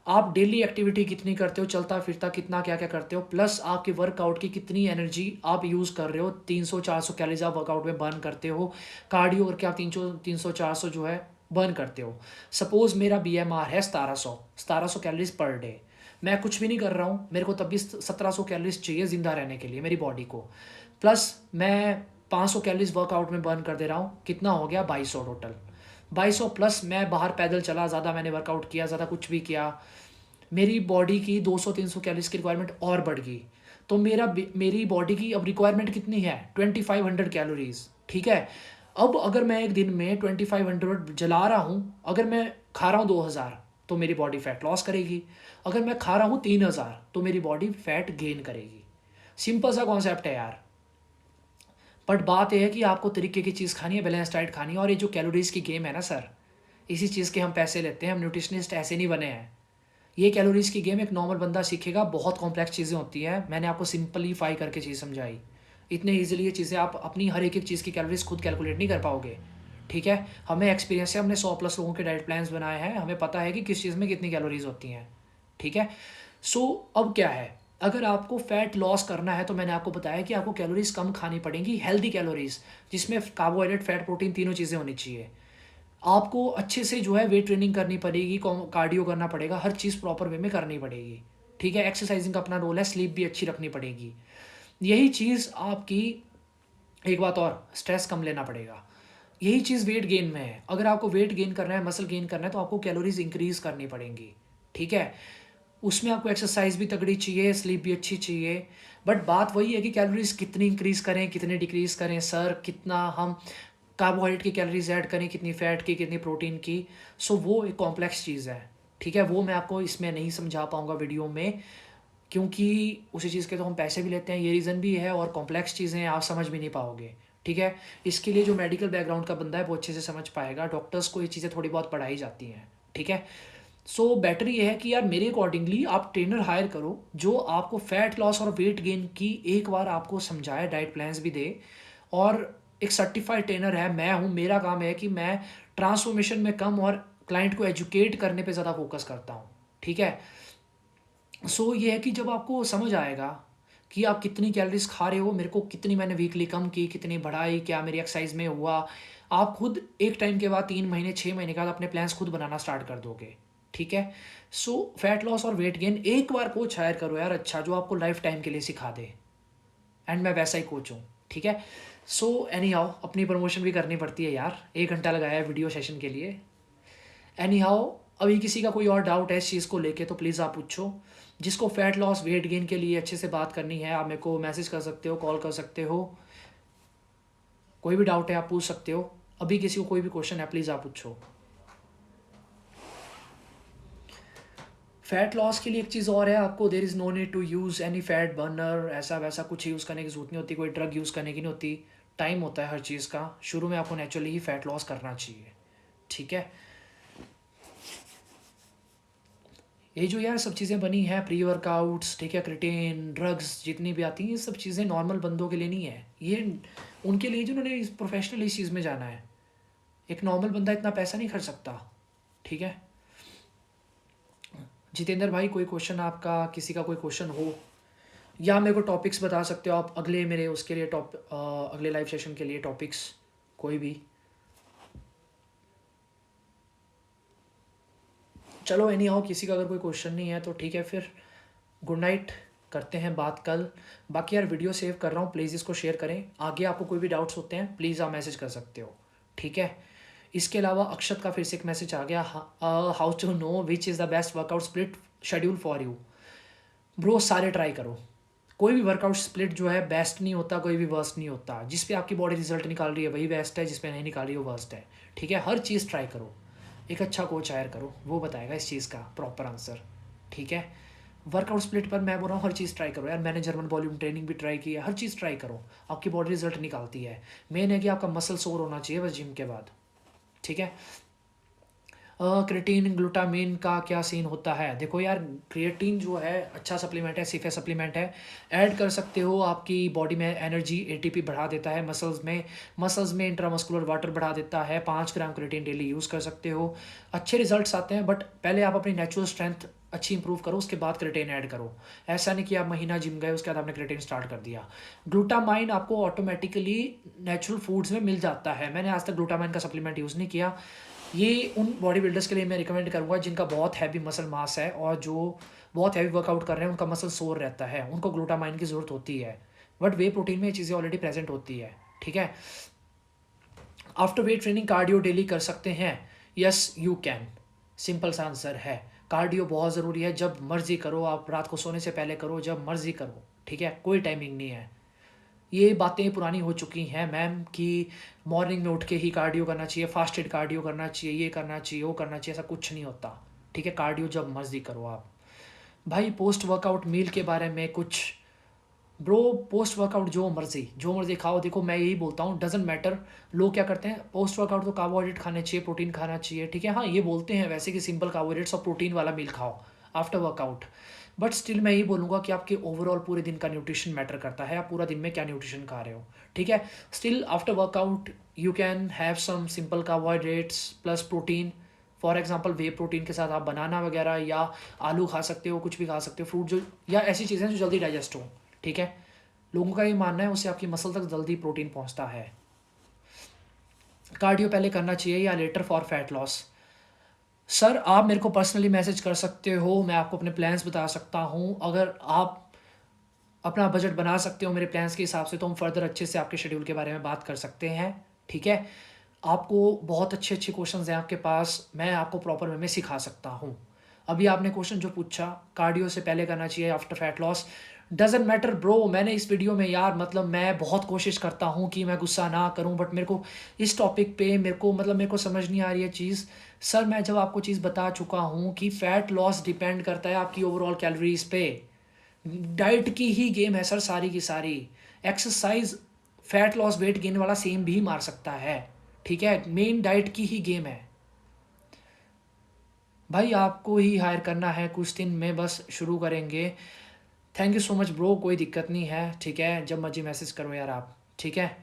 आप डेली एक्टिविटी कितनी करते हो, चलता फिरता कितना क्या क्या करते हो, प्लस आपके वर्कआउट की कितनी एनर्जी आप यूज़ कर रहे हो। 300-400 कैलोरीज आप वर्कआउट में बर्न करते हो, कार्डियो करके आप 300-400 जो है बर्न करते हो। सपोज़ मेरा BMR है 1700 कैलोरीज पर डे, मैं कुछ भी नहीं कर रहा हूँ, मेरे को तब भी 1700 कैलोरीज चाहिए ज़िंदा रहने के लिए मेरी बॉडी को, प्लस मैं 500 कैलोरीज वर्कआउट में बर्न कर दे रहा हूँ, कितना हो गया 2200 टोटल। 2200 प्लस मैं बाहर पैदल चला, ज़्यादा मैंने वर्कआउट किया, ज़्यादा कुछ भी किया, मेरी बॉडी की 200-300 कैलोरीज की रिक्वायरमेंट और बढ़ गई। तो मेरी बॉडी की अब रिक्वायरमेंट कितनी है, 2500 कैलोरीज, ठीक है। अब अगर मैं एक दिन में 2500 जला रहा हूँ, अगर मैं खा रहा हूँ 2000 तो मेरी बॉडी फैट लॉस करेगी। अगर मैं खा रहा हूँ 3000 तो मेरी बॉडी फैट गेन करेगी। सिंपल सा कॉन्सेप्ट है यार। बट बात यह है कि आपको तरीके की चीज़ खानी है, बैलेंस डाइट खानी है। और ये जो कैलोरीज की गेम है ना सर, इसी चीज़ के हम पैसे लेते हैं। हम न्यूट्रिशनिस्ट ऐसे नहीं बने हैं। ये कैलोरीज की गेम एक नॉर्मल बंदा सीखेगा, बहुत कॉम्प्लेक्स चीज़ें होती हैं। मैंने आपको सिंपलीफाई करके चीज़ समझाई। इतने ईजिली ये चीज़ें आप अपनी हर एक चीज़ की कैलोरीज खुद कैलकुलेट नहीं कर पाओगे, ठीक है। हमें एक्सपीरियंस है, हमने 100+ लोगों के डाइट प्लान्स बनाए हैं, हमें पता है कि किस चीज़ में कितनी कैलोरीज होती हैं, ठीक है। सो अब क्या है, अगर आपको फैट लॉस करना है तो मैंने आपको बताया कि आपको कैलोरीज कम खानी पड़ेंगी, हेल्दी कैलोरीज, जिसमें कार्बोहाइड्रेट, फैट, प्रोटीन तीनों चीज़ें होनी चाहिए। आपको अच्छे से जो है वेट ट्रेनिंग करनी पड़ेगी, कार्डियो करना पड़ेगा, हर चीज़ प्रॉपर वे में करनी पड़ेगी, ठीक है। एक्सरसाइजिंग का अपना रोल है, स्लीप भी अच्छी रखनी पड़ेगी। यही चीज़ आपकी, एक बात और, स्ट्रेस कम लेना पड़ेगा। यही चीज़ वेट गेन में है। अगर आपको वेट गेन करना है, मसल गेन करना है, तो आपको कैलोरीज इंक्रीज करनी पड़ेंगी, ठीक है। उसमें आपको एक्सरसाइज भी तगड़ी चाहिए, स्लीप भी अच्छी चाहिए। बट बात वही है कि कैलोरीज कितनी इंक्रीज करें, कितने डिक्रीज करें सर, कितना हम कार्बोहाइड्रेट की कैलोरीज ऐड करें, कितनी फैट की, कितनी प्रोटीन की। सो वो एक कॉम्प्लेक्स चीज़ है, ठीक है। वो मैं आपको इसमें नहीं समझा पाऊँगा वीडियो में, क्योंकि उसी चीज़ के तो हम पैसे भी लेते हैं, ये रीज़न भी है, और कॉम्प्लेक्स चीज़ें आप समझ भी नहीं पाओगे, ठीक है। इसके लिए जो मेडिकल बैकग्राउंड का बंदा है वो अच्छे से समझ पाएगा, डॉक्टर्स को ये चीज़ें थोड़ी बहुत पढ़ाई जाती हैं, ठीक है। सो बेटर ये है कि यार मेरे अकॉर्डिंगली आप ट्रेनर हायर करो जो आपको फैट लॉस और वेट गेन की एक बार आपको समझाए, डाइट प्लान्स भी दे, और एक सर्टिफाइड ट्रेनर है, मैं हूँ, मेरा काम है कि मैं ट्रांसफॉर्मेशन में कम और क्लाइंट को एजुकेट करने पे ज़्यादा फोकस करता हूँ, ठीक है। सो ये है कि जब आपको समझ आएगा कि आप कितनी कैलोरीज खा रहे हो, मेरे को कितनी मैंने वीकली कम की, कितनी बढ़ाई, क्या मेरी एक्सरसाइज में हुआ, आप खुद एक टाइम के बाद 3 महीने 6 महीने के बाद अपने प्लान्स खुद बनाना स्टार्ट कर दोगे, ठीक है। सो फैट लॉस और वेट गेन एक बार कोच हायर करो यार, अच्छा, जो आपको लाइफ टाइम के लिए सिखा दे, एंड मैं वैसा ही कोच हूँ, ठीक है। सो एनी हाउ अपनी प्रमोशन भी करनी पड़ती है यार, 1 घंटा लगाया है वीडियो सेशन के लिए। एनी हाउ अभी किसी का कोई और डाउट है इस चीज़ को लेके तो प्लीज़ आप पूछो। जिसको फैट लॉस वेट गेन के लिए अच्छे से बात करनी है, आप मेरे को मैसेज कर सकते हो, कॉल कर सकते हो, कोई भी डाउट है आप पूछ सकते हो। अभी किसी को कोई भी क्वेश्चन है प्लीज़ आप पूछो। फैट लॉस के लिए एक चीज़ और है, आपको there is no need to use any fat burner, ऐसा वैसा कुछ यूज़ करने की जरूरत नहीं होती, कोई ड्रग यूज़ करने की नहीं होती। टाइम होता है हर चीज़ का, शुरू में आपको नेचुरली ही फैट लॉस करना चाहिए, ठीक है। ये जो यार सब चीज़ें बनी हैं, प्री वर्कआउट्स, ठीक है, क्रिटेन, ड्रग्स जितनी भी आती हैं, ये सब चीज़ें नॉर्मल बंदों के लिए नहीं है, ये उनके लिए जिन्होंने प्रोफेशनल इस चीज़ में जाना है। एक नॉर्मल बंदा इतना पैसा नहीं खर्च सकता, ठीक है। जितेंद्र भाई कोई क्वेश्चन आपका, किसी का कोई क्वेश्चन हो, या मेरे को टॉपिक्स बता सकते हो आप अगले मेरे उसके लिए अगले लाइव सेशन के लिए टॉपिक्स कोई भी। चलो एनी हाउ किसी का अगर कोई क्वेश्चन नहीं है तो ठीक है, फिर गुड नाइट, करते हैं बात कल। बाकी यार वीडियो सेव कर रहा हूँ, प्लीज़ इसको शेयर करें, आगे आपको कोई भी डाउट्स होते हैं प्लीज़ आप मैसेज कर सकते हो, ठीक है। इसके अलावा अक्षत का फिर से एक मैसेज आ गया, how to know which is the best workout split schedule for you. Bro सारे ट्राई करो, कोई भी वर्कआउट स्प्लिट जो है बेस्ट नहीं होता, कोई भी वर्स्ट नहीं होता। जिस पे आपकी बॉडी रिजल्ट निकाल रही है वही बेस्ट है, जिस पे नहीं निकाल रही है वो वर्स्ट है, ठीक है। हर चीज़ ट्राई करो, एक अच्छा कोच हायर करो, वो बताएगा इस चीज़ का प्रॉपर आंसर, ठीक है। वर्कआउट स्प्लिट पर मैं बोल रहा हूँ हर चीज़ ट्राई करो यार, मैंने जर्मन वॉल्यूम ट्रेनिंग भी ट्राई की है, हर चीज़ ट्राई करो, आपकी बॉडी रिजल्ट निकालती है। मेन है कि आपका मसल सोर होना चाहिए बस जिम के बाद, ठीक है। क्रिएटिन ग्लूटामिन का क्या सीन होता है, देखो यार क्रिएटिन जो है अच्छा सप्लीमेंट है, सेफ सप्लीमेंट है, ऐड कर सकते हो, आपकी बॉडी में एनर्जी एटीपी बढ़ा देता है, मसल्स में इंट्रामस्कुलर वाटर बढ़ा देता है, 5 ग्राम क्रिएटिन डेली यूज़ कर सकते हो, अच्छे रिजल्ट्स आते हैं। बट पहले आप अपनी नेचुरल स्ट्रेंथ अच्छी इंप्रूव करो, उसके बाद क्रिएटिन ऐड करो। ऐसा नहीं कि आप महीना जिम गए उसके बाद आपने क्रिएटिन स्टार्ट कर दिया। ग्लूटामाइन आपको ऑटोमेटिकली नेचुरल फूड्स में मिल जाता है, मैंने आज तक ग्लूटामाइन का सप्लीमेंट यूज़ नहीं किया। ये उन बॉडी बिल्डर्स के लिए मैं रिकमेंड करूँगा जिनका बहुत हैवी मसल मास है और जो बहुत हैवी वर्कआउट कर रहे हैं, उनका मसल सोर रहता है, उनको ग्लूटामाइन की ज़रूरत होती है। बट वे प्रोटीन में ये चीज़ें ऑलरेडी प्रेजेंट होती है, ठीक है। After weight training cardio daily कर सकते हैं, यस यू कैन, सिंपल सा आंसर है। कार्डियो बहुत ज़रूरी है, जब मर्जी करो, आप रात को सोने से पहले करो, जब मर्जी करो, ठीक है, कोई टाइमिंग नहीं है। ये बातें पुरानी हो चुकी हैं मैम कि मॉर्निंग में उठ के ही कार्डियो करना चाहिए, फास्टेड कार्डियो करना चाहिए, ये करना चाहिए, वो करना चाहिए, ऐसा कुछ नहीं होता, ठीक है। कार्डियो जब मर्जी करो आप। भाई पोस्ट वर्कआउट मील के बारे में कुछ, ब्रो पोस्ट वर्कआउट जो मर्जी खाओ, देखो मैं यही बोलता हूँ, डजेंट मैटर। लोग क्या करते हैं, पोस्ट वर्कआउट तो कार्बोहाइड्रेट खाने चाहिए, प्रोटीन खाना चाहिए, ठीक है, हाँ ये बोलते हैं वैसे कि सिंपल कार्बोहाइड्रेट्स और प्रोटीन वाला मील खाओ आफ्टर वर्कआउट। बट स्टिल मैं यही बोलूँगा कि आपके ओवरऑल पूरे दिन का न्यूट्रिशन मैटर करता है, आप पूरा दिन में क्या न्यूट्रिशन खा रहे हो, ठीक है। Still after workout you can have some simple carbohydrates plus protein, for example whey protein के साथ आप बनाना वगैरह या आलू खा सकते हो, कुछ भी खा सकते हो, फ्रूट जो, या ऐसी चीज़ें जो जल्दी डाइजेस्ट हो, ठीक है। लोगों का ये मानना है उससे आपकी मसल तक जल्दी प्रोटीन पहुंचता है। कार्डियो पहले करना चाहिए या later for fat loss, sir आप मेरे को पर्सनली मैसेज कर सकते हो, मैं आपको अपने प्लान्स बता सकता हूँ, अगर आप अपना बजट बना सकते हो मेरे प्लान्स के हिसाब से तो हम फर्दर अच्छे से आपके शेड्यूल के बारे में बात कर सकते हैं, ठीक है। आपको बहुत अच्छे अच्छे क्वेश्चंस हैं आपके पास, मैं आपको प्रॉपर वे में सिखा सकता हूँ। अभी आपने क्वेश्चन जो पूछा कार्डियो से पहले करना चाहिए after fat loss, doesn't matter bro. मैंने इस वीडियो में यार मतलब मैं बहुत कोशिश करता हूँ कि मैं गुस्सा ना करूँ, बट मेरे को इस टॉपिक पे मेरे को समझ नहीं आ रही है चीज़। सर मैं जब आपको चीज़ बता चुका हूँ कि फ़ैट लॉस डिपेंड करता है आपकी ओवरऑल कैलोरीज पे, डाइट की ही गेम है सर सारी की सारी। Exercise fat loss weight gain वाला सेम भी मार सकता है, ठीक है, मेन डाइट की ही गेम है। भाई आपको ही हायर करना है, कुछ दिन में बस शुरू करेंगे। Thank you so much bro, कोई दिक्कत नहीं है, ठीक है, जब मर्जी मैसेज करो यार आप, ठीक है।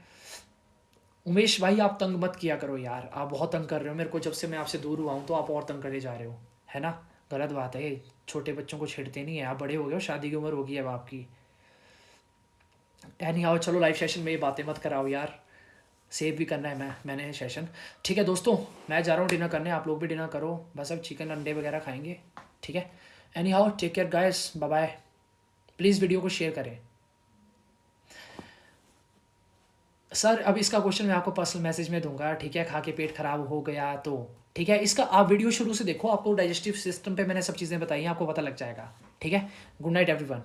उमेश भाई आप तंग मत किया करो यार, आप बहुत तंग कर रहे हो मेरे को, जब से मैं आपसे दूर हुआ हूँ तो आप और तंग करे जा रहे हो, है ना? गलत बात है, छोटे बच्चों को छेड़ते नहीं है, आप बड़े हो गए हो, शादी की उम्र होगी अब आपकी। एनी हाउ चलो, लाइव सेशन में ये बातें मत कराओ यार, सेव भी करना है मैंने सेशन। ठीक है दोस्तों, मैं जा रहा हूँ डिनर करने, आप लोग भी डिनर करो, बस अब चिकन अंडे वगैरह खाएंगे। ठीक है, anyhow take care guys, bye bye. Please video को शेयर करें। सर अब इसका क्वेश्चन मैं आपको पर्सनल मैसेज में दूंगा, ठीक है? खा के पेट खराब हो गया तो ठीक है, इसका आप वीडियो शुरू से देखो, आपको डाइजेस्टिव सिस्टम पे मैंने सब चीज़ें बताई हैं, आपको पता लग जाएगा। ठीक है, गुड नाइट एवरीवन।